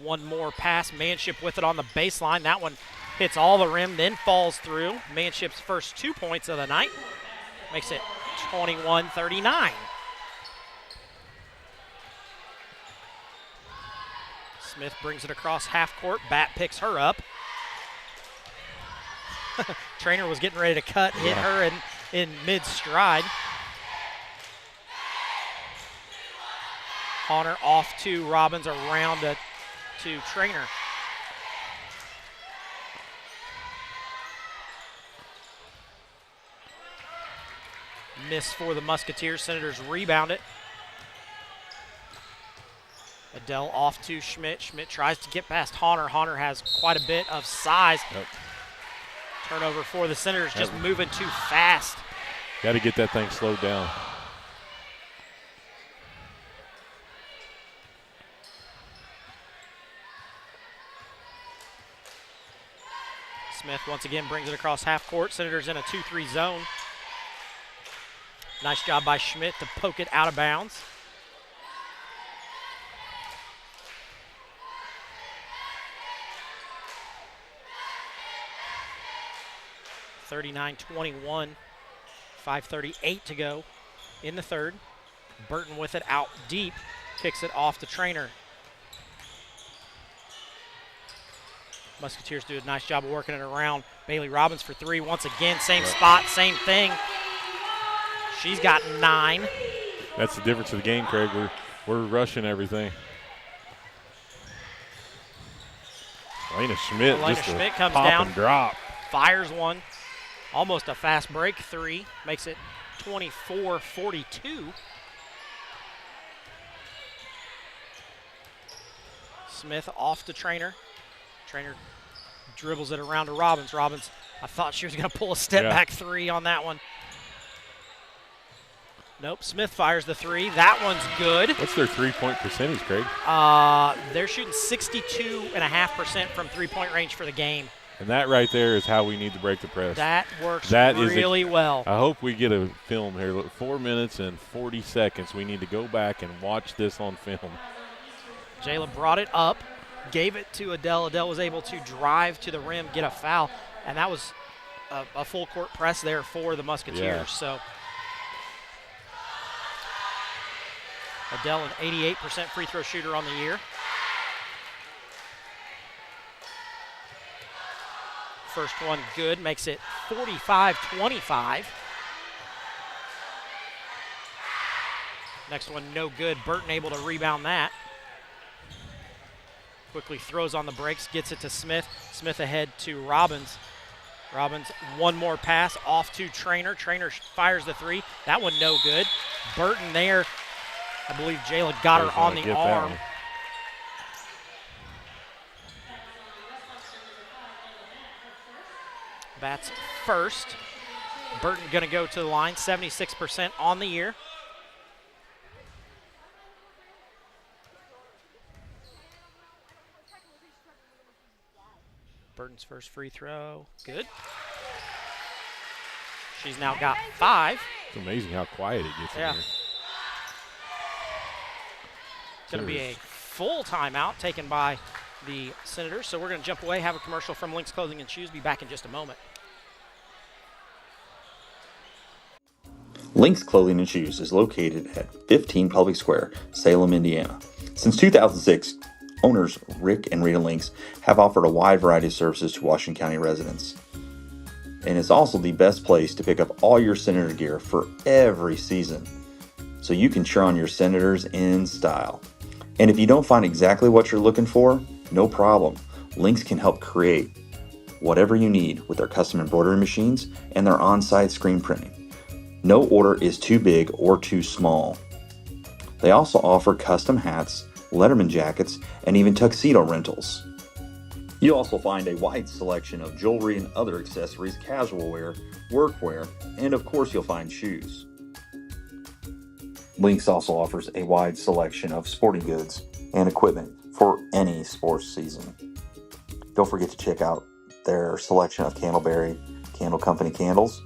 One more pass. Manship with it on the baseline. That one hits all the rim, then falls through. Manship's first 2 points of the night. Makes it 21-39. Smith brings it across half court. Bat picks her up. Trainer was getting ready to cut, hit her in mid-stride. Honor off to Robbins, around to Trainer. Miss for the Musketeers. Senators rebound it. Adele off to Schmidt. Schmidt tries to get past Honor. Honor has quite a bit of size. Yep. Turnover for the Senators, just moving too fast. Got to get that thing slowed down. Smith once again brings it across half court. Senators in a 2-3 zone. Nice job by Schmidt to poke it out of bounds. (39-21), 5:38 to go in the third. Burton with it out deep, kicks it off the Trainer. Musketeers do a nice job of working it around. Bailey Robbins for three. Once again, same spot, same thing. She's got 9. That's the difference of the game, Craig. We're rushing everything. Elena Schmidt comes pop down, and drop. Fires one. Almost a fast break 3. Makes it 24-42. Smith off the Trainer. Trainer dribbles it around to Robbins. Robbins, I thought she was going to pull a step back 3 on that one. Nope, Smith fires the 3. That one's good. What's their three-point percentage, Craig? They're shooting 62.5% from three-point range for the game. And that right there is how we need to break the press. That works really well. I hope we get a film here. Look, 4 minutes and 40 seconds. We need to go back and watch this on film. Jayla brought it up, gave it to Adele. Adele was able to drive to the rim, get a foul, and that was a full court press there for the Musketeers. Yeah. So Adele, an 88% free throw shooter on the year. First one good, makes it 45-25. Next one no good. Burton able to rebound that. Quickly throws on the brakes, gets it to Smith. Smith ahead to Robbins. Robbins, one more pass off to Trainer. Trainer fires the 3. That one no good. Burton there. I believe Jayla got her on the arm. Bats first. Burton going to go to the line, 76% on the year. Burton's first free throw, good. She's now got 5. It's amazing how quiet it gets in here. It's going to be a full timeout taken by the Senators. So we're going to jump away, have a commercial from Lynx Clothing and Shoes. Be back in just a moment. Lynx Clothing and Shoes is located at 15 Public Square, Salem, Indiana. Since 2006, owners Rick and Rita Lynx have offered a wide variety of services to Washington County residents. And it's also the best place to pick up all your Senator gear for every season, so you can cheer on your Senators in style. And if you don't find exactly what you're looking for, no problem. Lynx can help create whatever you need with their custom embroidery machines and their on-site screen printing. No order is too big or too small. They also offer custom hats, Letterman jackets, and even tuxedo rentals. You'll also find a wide selection of jewelry and other accessories, casual wear, workwear, and of course you'll find shoes. Lynx also offers a wide selection of sporting goods and equipment for any sports season. Don't forget to check out their selection of Candleberry Candle Company candles.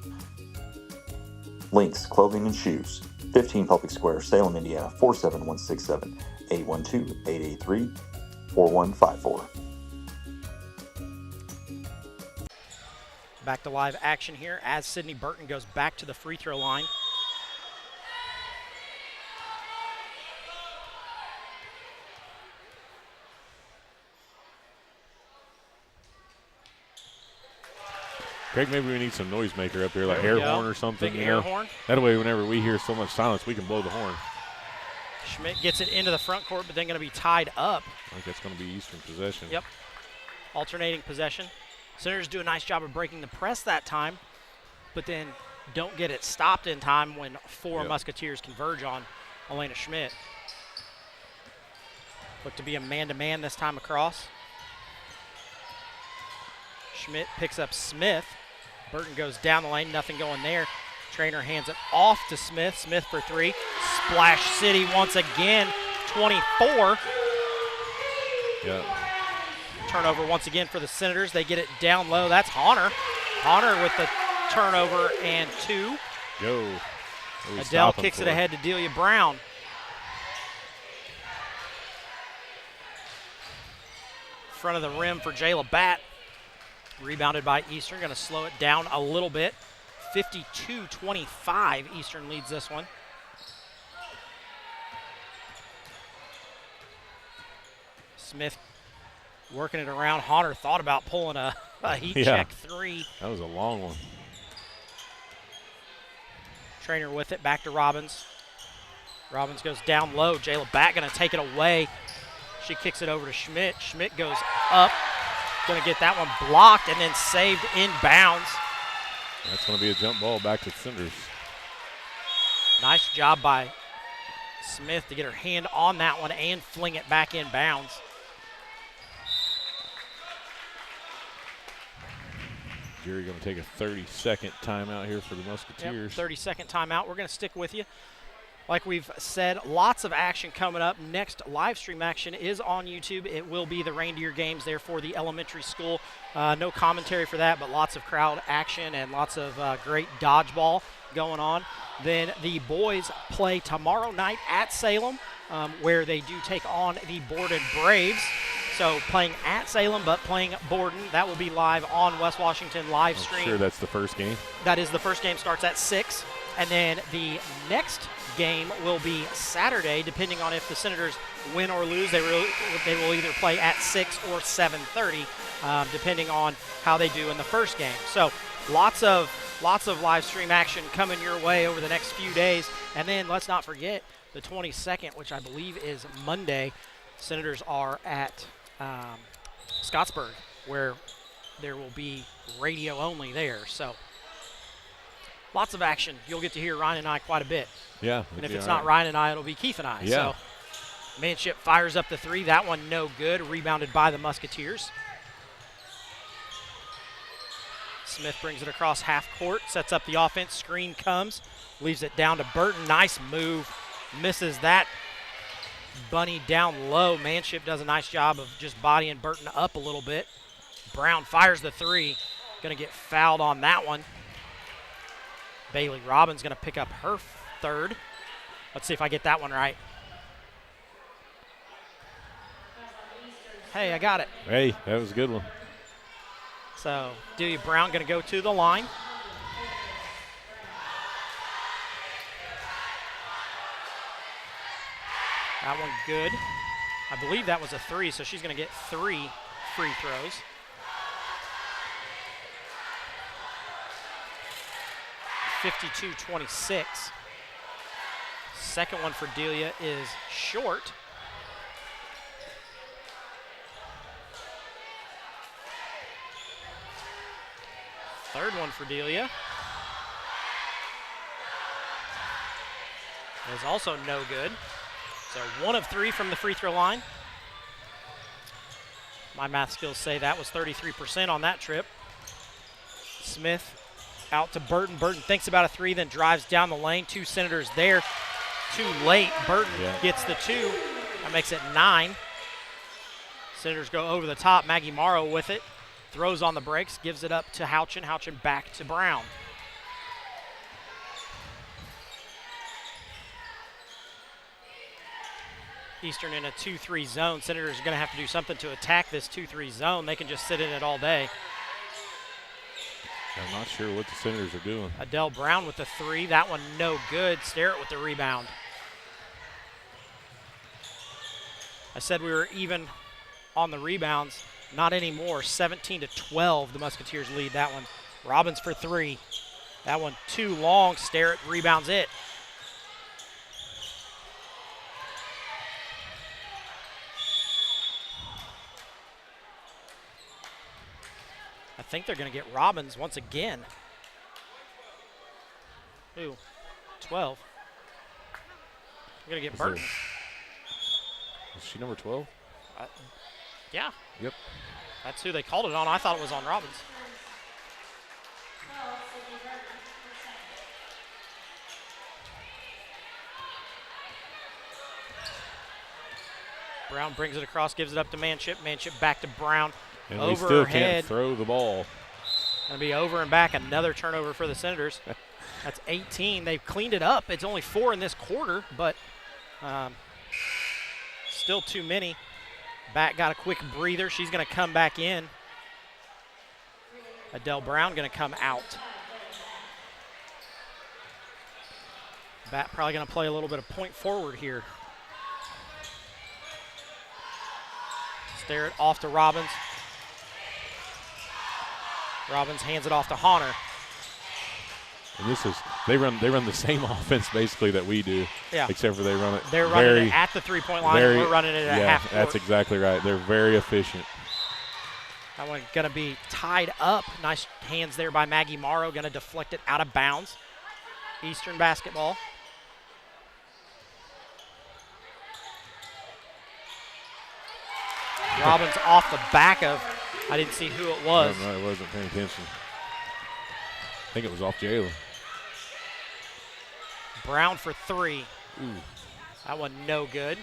Lynx Clothing and Shoes, 15 Public Square, Salem, Indiana, 47167, 812-883-4154. Back to live action here as Sydney Burton goes back to the free throw line. Craig, maybe we need some noisemaker up here, like There we air go. horn or something. Big you air know? horn. That way, whenever we hear so much silence, we can blow the horn. Schmidt gets it into the front court, but then going to be tied up. I think that's going to be Eastern possession. Yep. Alternating possession. Senators do a nice job of breaking the press that time, but then don't get it stopped in time when four Musketeers converge on Elena Schmidt. Look to be a man-to-man this time across. Schmidt picks up Smith. Burton goes down the lane, nothing going there. Trainer hands it off to Smith. Smith for three. Splash City once again, 24. Yeah. Turnover once again for the Senators. They get it down low. That's Honor. Honor with the turnover and two. Go. Adele kicks it ahead to Delia Brown. Front of the rim for Jayla Batt. Rebounded by Eastern. Going to slow it down a little bit. 52-25. Eastern leads this one. Smith working it around. Honor thought about pulling a heat check three. That was a long one. Trainer with it. Back to Robbins. Robbins goes down low. Jayla Batt going to take it away. She kicks it over to Schmidt. Schmidt goes up. Going to get that one blocked and then saved inbounds. That's going to be a jump ball back to Cinders. Nice job by Smith to get her hand on that one and fling it back inbounds. Jerry going to take a 30-second timeout here for the Musketeers. Yep, 30-second timeout. We're going to stick with you. Like we've said, lots of action coming up. Next live stream action is on YouTube. It will be the Reindeer games there for the elementary school. No commentary for that, but lots of crowd action and lots of great dodgeball going on. Then the boys play tomorrow night at Salem, where they do take on the Borden Braves. So playing at Salem, but playing Borden. That will be live on West Washington live stream. Sure, that's the first game. That is the first game. Starts at 6. And then the next game will be Saturday, depending on if the Senators win or lose. They will either play at 6 or 7:30, depending on how they do in the first game. So lots of live stream action coming your way over the next few days. And then let's not forget the 22nd, which I believe is Monday. Senators are at Scottsburg, where there will be radio only there. So lots of action. You'll get to hear Ryan and I quite a bit. Yeah. And if it's not Ryan and I, it'll be Keith and I. Yeah. So Manship fires up the three. That one no good. Rebounded by the Musketeers. Smith brings it across half court. Sets up the offense. Screen comes. Leaves it down to Burton. Nice move. Misses that. Bunny down low. Manship does a nice job of just bodying Burton up a little bit. Brown fires the three. Going to get fouled on that one. Bailey Robbins going to pick up her third. Let's see if I get that one right. Hey, I got it. Hey, that was a good one. So Delia Brown going to go to the line. That one good. I believe that was a three, so she's going to get 3 free throws. (52-26). Second one for Delia is short. Third one for Delia. Is also no good. So 1 of 3 from the free throw line. My math skills say that was 33% on that trip. Smith out to Burton. Burton thinks about a 3, then drives down the lane. 2 Senators there. Too late. Burton gets the 2. That makes it 9. Senators go over the top. Maggie Morrow with it. Throws on the brakes. Gives it up to Houchin. Houchin back to Brown. Eastern in a 2-3 zone. Senators are going to have to do something to attack this 2-3 zone. They can just sit in it all day. I'm not sure what the Senators are doing. Adele Brown with the 3. That one no good. Starrett with the rebound. I said we were even on the rebounds. Not anymore. 17-12. The Musketeers lead that one. Robbins for 3. That one too long. Starrett rebounds it. I think they're going to get Robbins once again. Ooh, 12. We're going to get Burton. Is she number 12? Yeah. Yep. That's who they called it on. I thought it was on Robbins. Brown brings it across, gives it up to Manship. Manship back to Brown. And over we still her head. can't throw the ball. Going to be over and back. Another turnover for the Senators. That's 18. They've cleaned it up. It's only 4 in this quarter, but still too many. Back got a quick breather. She's going to come back in. Adele Brown going to come out. Bat probably going to play a little bit of point forward here. Starrett off to Robbins. Robbins hands it off to Honor. And this is they run the same offense basically that we do. Yeah. Except for they run it. They're running it at the 3-point line. And we're running it at half court. That's exactly right. They're very efficient. That one going to be tied up. Nice hands there by Maggie Morrow. Going to deflect it out of bounds. Eastern basketball. Robbins off the back of, I didn't see who it was. No, I wasn't paying attention. I think it was off Jayla. Brown for 3. Ooh. That one no good.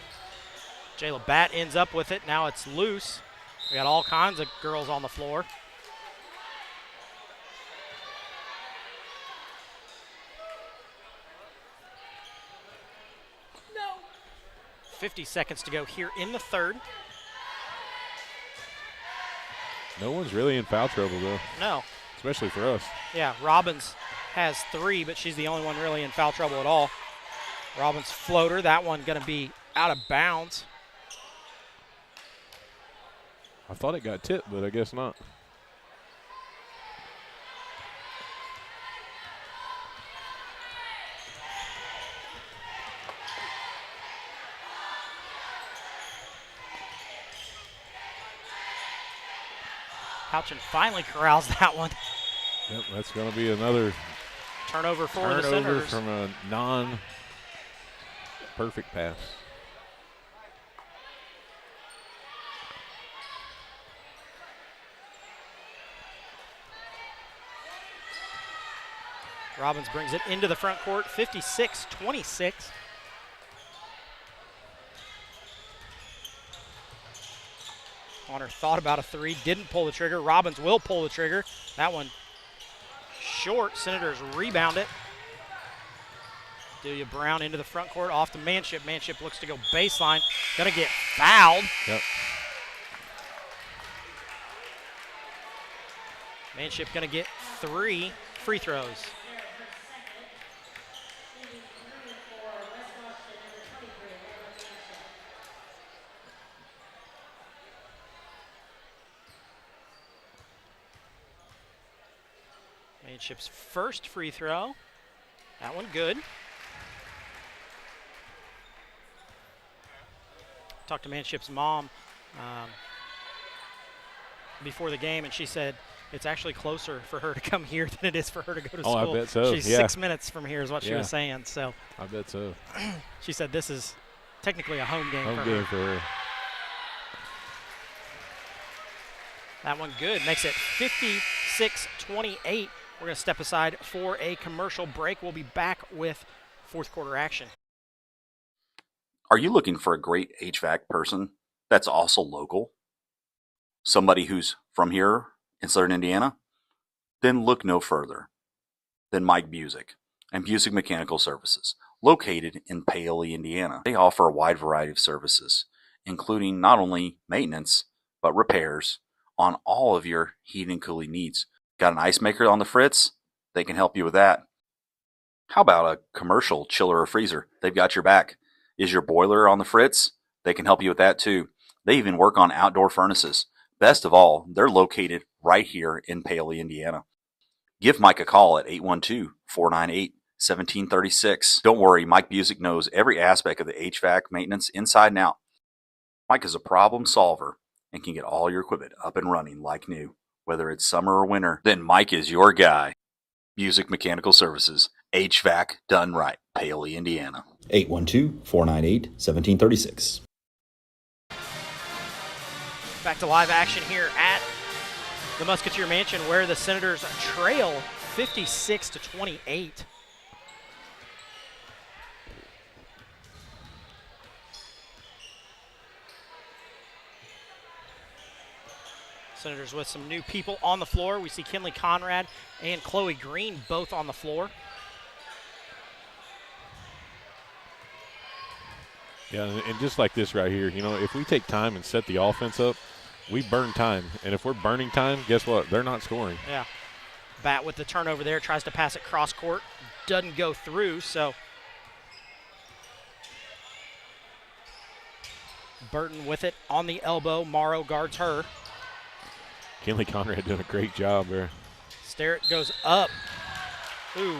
Jayla Bat ends up with it. Now it's loose. We got all kinds of girls on the floor. No. 50 seconds to go here in the third. No one's really in foul trouble, though. No. Especially for us. Yeah, Robbins has 3, but she's the only one really in foul trouble at all. Robbins floater, that one going to be out of bounds. I thought it got tipped, but I guess not. Houchin finally corrals that one. Yep, that's going to be another turnover for the Senators. From a non-perfect pass. Robbins brings it into the front court, 56-26. Honor thought about a 3, didn't pull the trigger. Robbins will pull the trigger. That one short. Senators rebound it. Delia Brown into the front court, off to Manship. Manship looks to go baseline. Gonna get fouled. Yep. Manship gonna get 3 free throws. Manship's first free throw. That one good. Talked to Manship's mom before the game, and she said It's actually closer for her to come here than it is for her to go to Oh, school. I bet so. She's yeah. 6 minutes from here is what she Yeah. was saying. So I bet so. she said this is technically a home game Home for game her. for her. That one good. Makes it 56-28. We're going to step aside for a commercial break. We'll be back with fourth quarter action. Are you looking for a great HVAC person that's also local? Somebody who's from here in Southern Indiana? Then look no further than Mike Busick and Busick Mechanical Services, located in Paoli, Indiana. They offer a wide variety of services, including not only maintenance, but repairs on all of your heating and cooling needs. Got an ice maker on the fritz? They can help you with that. How about a commercial chiller or freezer? They've got your back. Is your boiler on the fritz? They can help you with that too. They even work on outdoor furnaces. Best of all, they're located right here in Paoli, Indiana. Give Mike a call at 812-498-1736. Don't worry, Mike Busick knows every aspect of the HVAC maintenance inside and out. Mike is a problem solver and can get all your equipment up and running like new. Whether it's summer or winter, then Mike is your guy. Busick Mechanical Services, HVAC done right, Paoli, Indiana. 812-498-1736. Back to live action here at the Musketeer Mansion, where the Senators trail 56-28. Senators with some new people on the floor. We see Kinley Conrad and Chloe Green both on the floor. Yeah, and just like this right here, if we take time and set the offense up, we burn time. And if we're burning time, guess what? They're not scoring. Yeah. Bat with the turnover there, tries to pass it cross court. Doesn't go through, so Burton with it on the elbow. Morrow guards her. Kinley Conrad doing a great job there. Sterrett goes up. Ooh.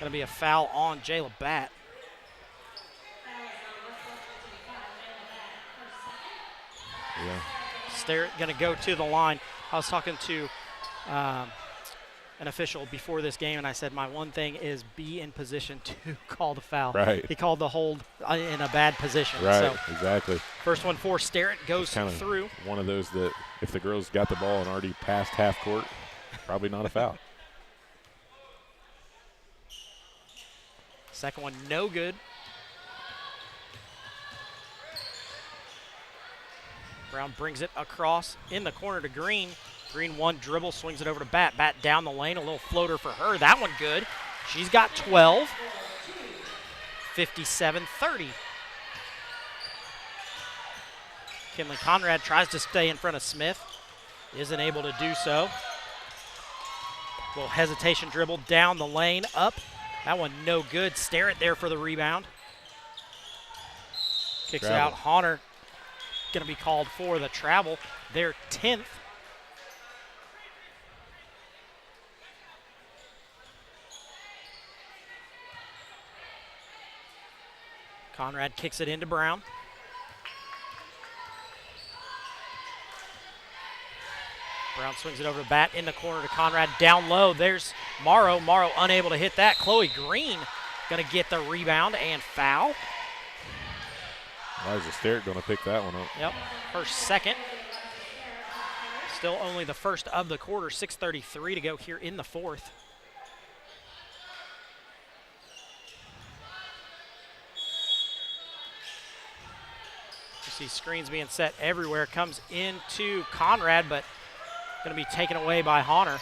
Going to be a foul on Jayla Bat. Yeah. Sterrett going to go to the line. I was talking to an official before this game, and I said my one thing is be in position to call the foul. Right. He called the hold in a bad position. Right, so exactly. First one for Sterrett goes Kind of through. One of those that if the girls got the ball and already passed half court, probably not a foul. Second one, no good. Brown brings it across in the corner to Green. Green one dribble, swings it over to Bat. Bat down the lane, a little floater for her. That one good. She's got 12. 57-30. Kinley Conrad tries to stay in front of Smith. Isn't able to do so. Little hesitation dribble down the lane, up. That one no good. Sterrett there for the rebound. Kicks it out. Honor going to be called for the travel. Their 10th. Conrad kicks it into Brown. Brown swings it over to Bat in the corner to Conrad. Down low, there's Morrow. Morrow unable to hit that. Chloe Green going to get the rebound and foul. Liza Sterrett going to pick that one up. Yep, her second. Still only the first of the quarter. 6:33 to go here in the fourth. You see screens being set everywhere. Comes into Conrad, but going to be taken away by Honor.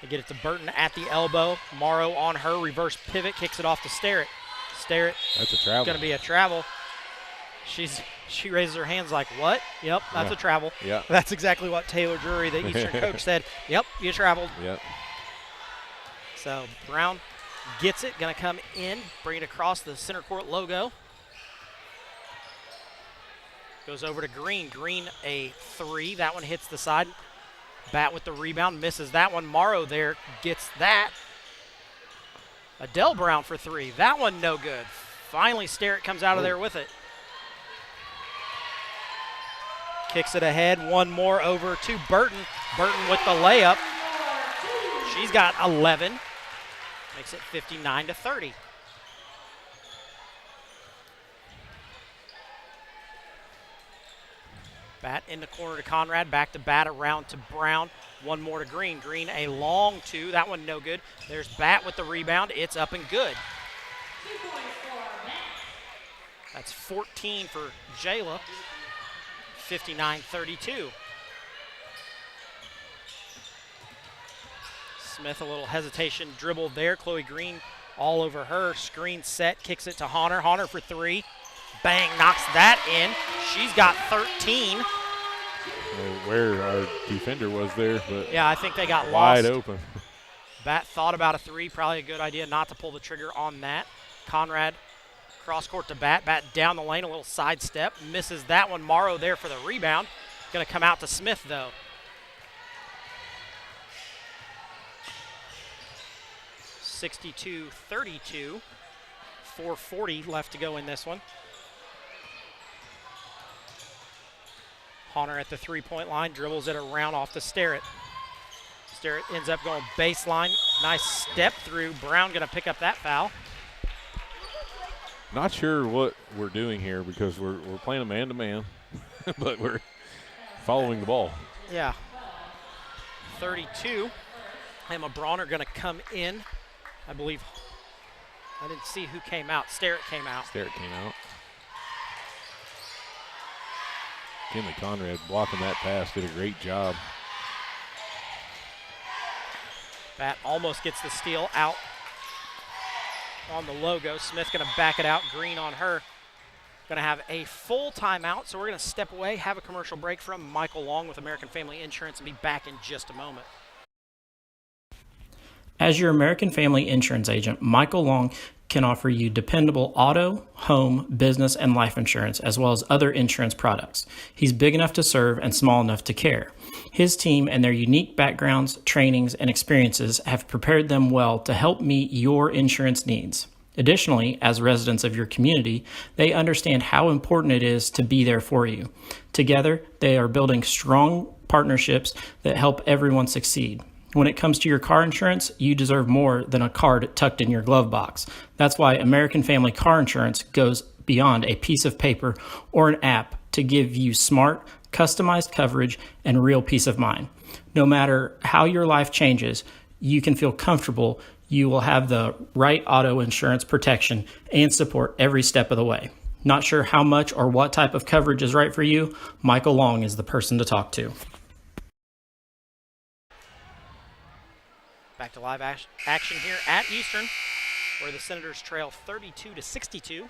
They get it to Burton at the elbow. Morrow on her, reverse pivot, kicks it off to Sterrett. Sterrett. That's a travel. Going to be a travel. She raises her hands like, what? Yep, that's a travel. Yeah. That's exactly what Taylor Drury, the Eastern coach, said. Yep, you traveled. Yep. So Brown gets it, going to come in, bring it across the center court logo. Goes over to Green. Green a three. That one hits the side. Bat with the rebound, misses that one. Morrow there gets that. Adele Brown for three. That one no good. Finally Sterrett comes out of there with it. Kicks it ahead. One more over to Burton. Burton with the layup. She's got 11. Makes it 59-30. Bat in the corner to Conrad. Back to Bat, around to Brown. One more to Green. Green a long two. That one no good. There's Bat with the rebound. It's up and good. That's 14 for Jayla. 59-32. Smith, a little hesitation, dribble there. Chloe Green all over her. Screen set, kicks it to Honor. Honor for three. Bang, knocks that in. She's got 13. Where our defender was there, but yeah, I think they got wide lost. open. Bat thought about a three. Probably a good idea not to pull the trigger on that. Conrad cross court to Bat. Bat down the lane, a little sidestep. Misses that one. Morrow there for the rebound. Going to come out to Smith, though. (62-32). 4:40 left to go in this one. Honor at the three-point line, dribbles it around off to Sterrett. Sterrett ends up going baseline. Nice step through. Brown going to pick up that foul. Not sure what we're doing here because we're playing a man-to-man, but we're following the ball. Yeah. 32. Emma Bronner going to come in. I believe, I didn't see who came out. Sterrett came out. Sterrett came out. Kinley Conrad blocking that pass, did a great job. Bat almost gets the steal out on the logo. Smith going to back it out. Green on her. Going to have a full timeout, so we're going to step away, have a commercial break from Michael Long with American Family Insurance, and be back in just a moment. As your American Family Insurance agent, Michael Long can offer you dependable auto, home, business, and life insurance, as well as other insurance products. He's big enough to serve and small enough to care. His team and their unique backgrounds, trainings, and experiences have prepared them well to help meet your insurance needs. Additionally, as residents of your community, they understand how important it is to be there for you. Together, they are building strong partnerships that help everyone succeed. When it comes to your car insurance, you deserve more than a card tucked in your glove box. That's why American Family Car Insurance goes beyond a piece of paper or an app to give you smart, customized coverage and real peace of mind. No matter how your life changes, you can feel comfortable you will have the right auto insurance protection and support every step of the way. Not sure how much or what type of coverage is right for you? Michael Long is the person to talk to. Back to live action here at Eastern, where the Senators trail 32-62.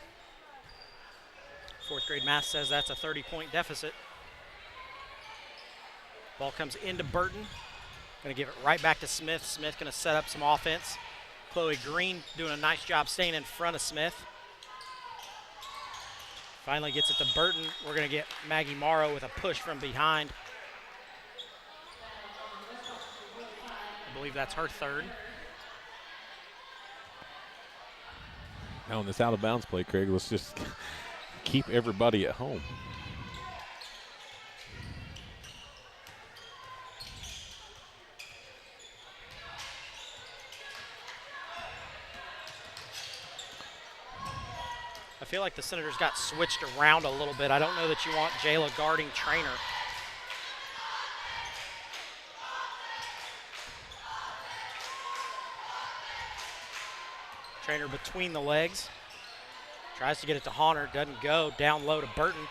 Fourth grade math says that's a 30-point deficit. Ball comes into Burton. Going to give it right back to Smith. Smith going to set up some offense. Chloe Green doing a nice job staying in front of Smith. Finally gets it to Burton. We're going to get Maggie Morrow with a push from behind. I believe that's her third. Now in this out of bounds play, Craig, let's just keep everybody at home. I feel like the Senators got switched around a little bit. I don't know that you want Jayla guarding Trainer. Trainer between the legs. Tries to get it to Honor, doesn't go. Down low to Burton.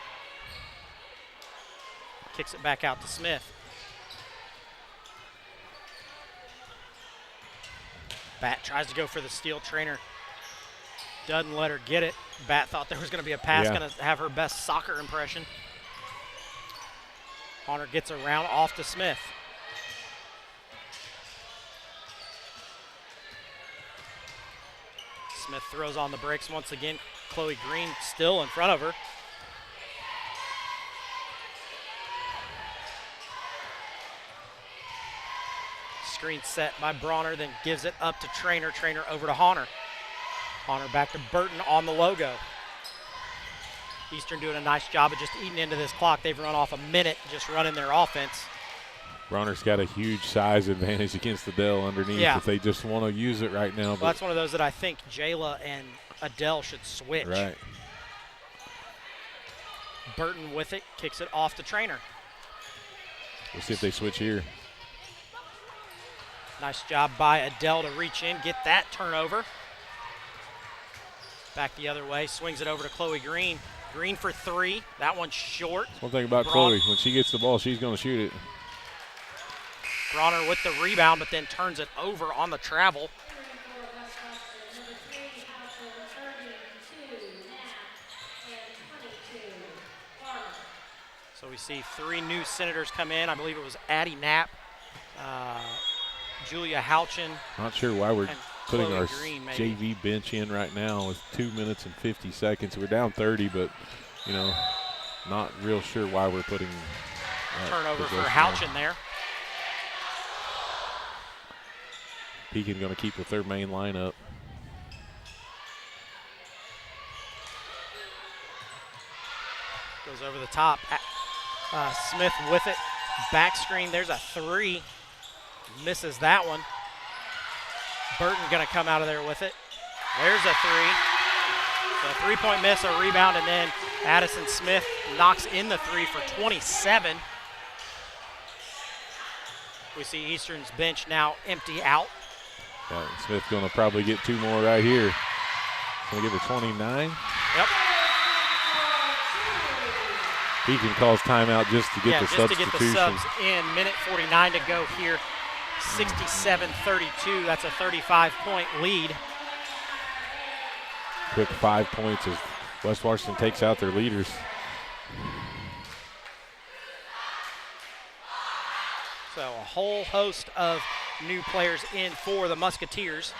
Kicks it back out to Smith. Bat tries to go for the steal. Trainer doesn't let her get it. Bat thought there was going to be a pass, going to have her best soccer impression. Honor gets around off to Smith. Smith throws on the brakes once again. Chloe Green still in front of her. Screen set by Bronner, then gives it up to Trainer. Trainer over to Honor. Honor back to Burton on the logo. Eastern doing a nice job of just eating into this clock. They've run off a minute just running their offense. Bronner's got a huge size advantage against Adele underneath if they just want to use it right now. Well, that's one of those that I think Jayla and Adele should switch. Right. Burton with it, kicks it off to Trainer. We'll see if they switch here. Nice job by Adele to reach in, get that turnover. Back the other way, swings it over to Chloe Green. Green for three, that one's short. One thing about Chloe, when she gets the ball, she's going to shoot it. Bronner with the rebound, but then turns it over on the travel. So we see three new Senators come in. I believe it was Addie Knapp, Julia Houchin. Not sure why we're putting Chloe our Green, JV bench in right now with 2 minutes and 50 seconds. We're down 30, but, not real sure why we're putting turnover for Houchin there. Pekin going to keep with their main lineup. Goes over the top. Smith with it. Back screen. There's a three. Misses that one. Burton going to come out of there with it. There's a three. So a three-point miss, a rebound, and then Addison Smith knocks in the three for 27. We see Eastern's bench now empty out. Yeah, Smith going to probably get two more right here. Going to give her 29. Yep. Pekin calls timeout just to get the just substitution. to get the subs in. Minute 49 to go here. 67-32. That's a 35-point lead. Quick 5 points as West Washington takes out their leaders. So a whole host of new players in for the Musketeers.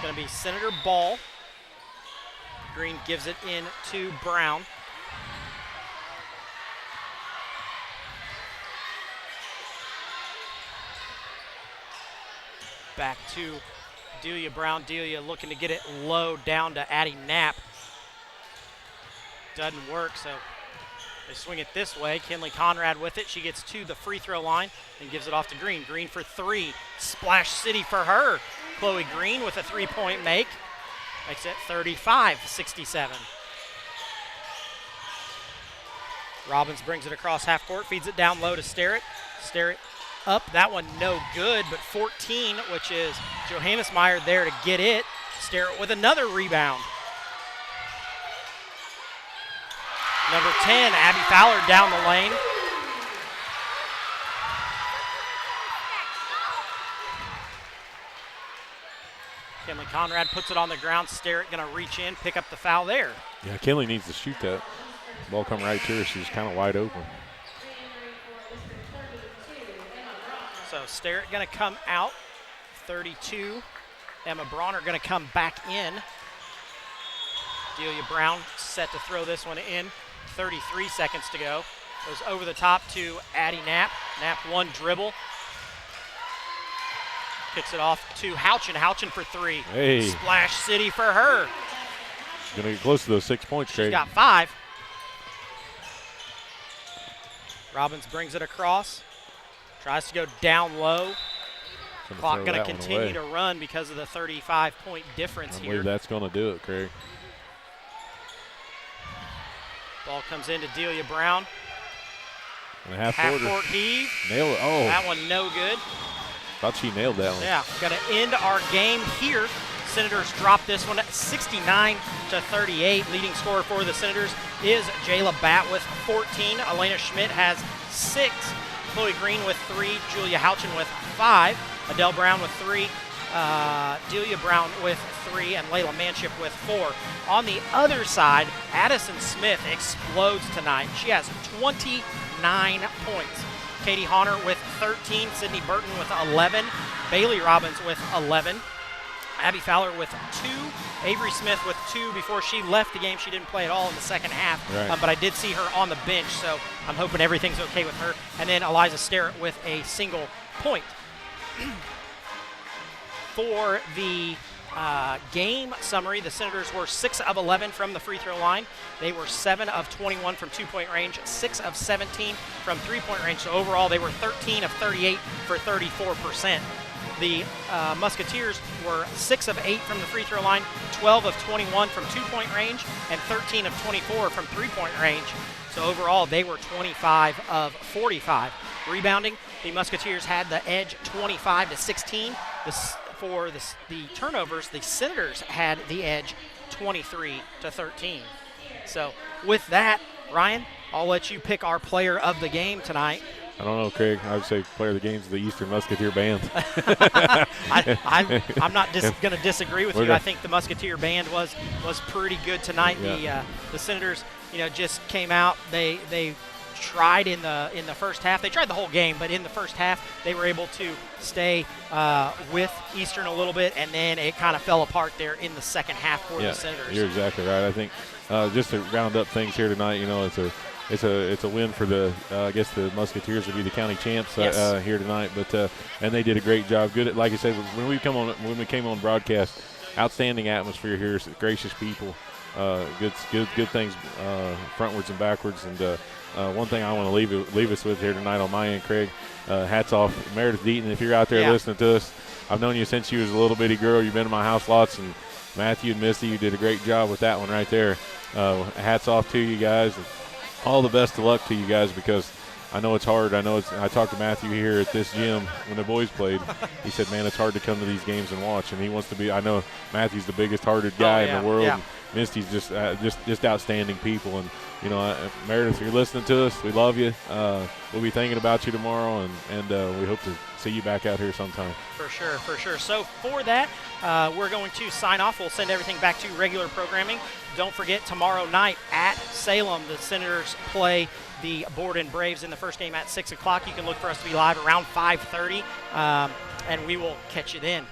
Going to be Senator Ball. Green gives it in to Brown. Back to Delia Brown. Delia looking to get it low down to Addie Knapp. Doesn't work, so they swing it this way. Kinley Conrad with it. She gets to the free throw line and gives it off to Green. Green for three. Splash City for her. Chloe Green with a three-point make. Makes it 35-67. Robbins brings it across half court, feeds it down low to Sterrett. Sterrett up, that one no good, but 14, which is Johannes Meyer there to get it. Sterrett with another rebound. Number 10, Abby Fowler down the lane. Kinley Conrad puts it on the ground. Sterrett going to reach in, pick up the foul there. Yeah, Kinley needs to shoot that. Ball come right to her. She's kind of wide open. So Sterrett going to come out. 32. Emma Bronner going to come back in. Delia Brown set to throw this one in. 33 seconds to go. Goes over the top to Addie Knapp. Knapp one dribble. Kicks it off to Houchin. Houchin for three. Hey. Splash City for her. She's going to get close to those 6 points, Craig. She's got 5. Robbins brings it across. Tries to go down low. Clock going to continue to run because of the 35-point difference I here. believe that's going to do it, Craig. Ball comes into Delia Brown. And a half-court heave. Nail it. Oh. That one no good. Thought she nailed that one. Yeah, going to end our game here. Senators drop this one at 69-38. Leading scorer for the Senators is Jayla Batt with 14. Elena Schmidt has 6. Chloe Green with 3. Julia Houchin with 5. Adele Brown with 3. Delia Brown with 3. And Layla Manship with 4. On the other side, Addison Smith explodes tonight. She has 29 points. Katie Honor with 13, Sydney Burton with 11, Bailey Robbins with 11, Abby Fowler with 2, Avery Smith with 2. Before she left the game, she didn't play at all in the second half, right. But I did see her on the bench, so I'm hoping everything's okay with her. And then Eliza Sterrett with a single point. For the game summary, the Senators were 6 of 11 from the free throw line. They were 7 of 21 from 2-point range, 6 of 17 from 3-point range. So overall, they were 13 of 38 for 34%. The Musketeers were 6 of 8 from the free throw line, 12 of 21 from 2-point range, and 13 of 24 from 3-point range. So overall, they were 25 of 45. Rebounding, the Musketeers had the edge 25 to 16. For the turnovers, the Senators had the edge 23 to 13. So with that, Ryan, I'll let you pick our player of the game tonight. I don't know, Craig. I would say player of the game is the Eastern Musketeer Band. I'm not going to disagree with you. I think the Musketeer Band was pretty good tonight. Yeah. The Senators, just came out. They tried in the first half. They tried the whole game, but in the first half, they were able to stay with Eastern a little bit, and then it kind of fell apart there in the second half for the Senators. You're exactly right. I think just to round up things here tonight, it's a win for the I guess the Musketeers to be the county champs here tonight. But and they did a great job. Good, like I said, when we came on broadcast, outstanding atmosphere here, gracious people, good things frontwards and backwards. And one thing I want to leave us with here tonight on my end, Craig. Hats off, Meredith Deaton. If you're out there listening to us, I've known you since you was a little bitty girl. You've been in my house lots, and Matthew and Misty, you did a great job with that one right there. Hats off to you guys. All the best of luck to you guys, because I know it's hard. I talked to Matthew here at this gym when the boys played. He said, man, it's hard to come to these games and watch, and he wants to be. I know Matthew's the biggest hearted guy in the world. Yeah. Misty's just outstanding people. And Meredith, if you're listening to us, we love you. We'll be thinking about you tomorrow, and we hope to see you back out here sometime. For sure. So for that, we're going to sign off. We'll send everything back to regular programming. Don't forget, tomorrow night at Salem, the Senators play the Borden Braves in the first game at 6 o'clock. You can look for us to be live around 5:30, and we will catch you then.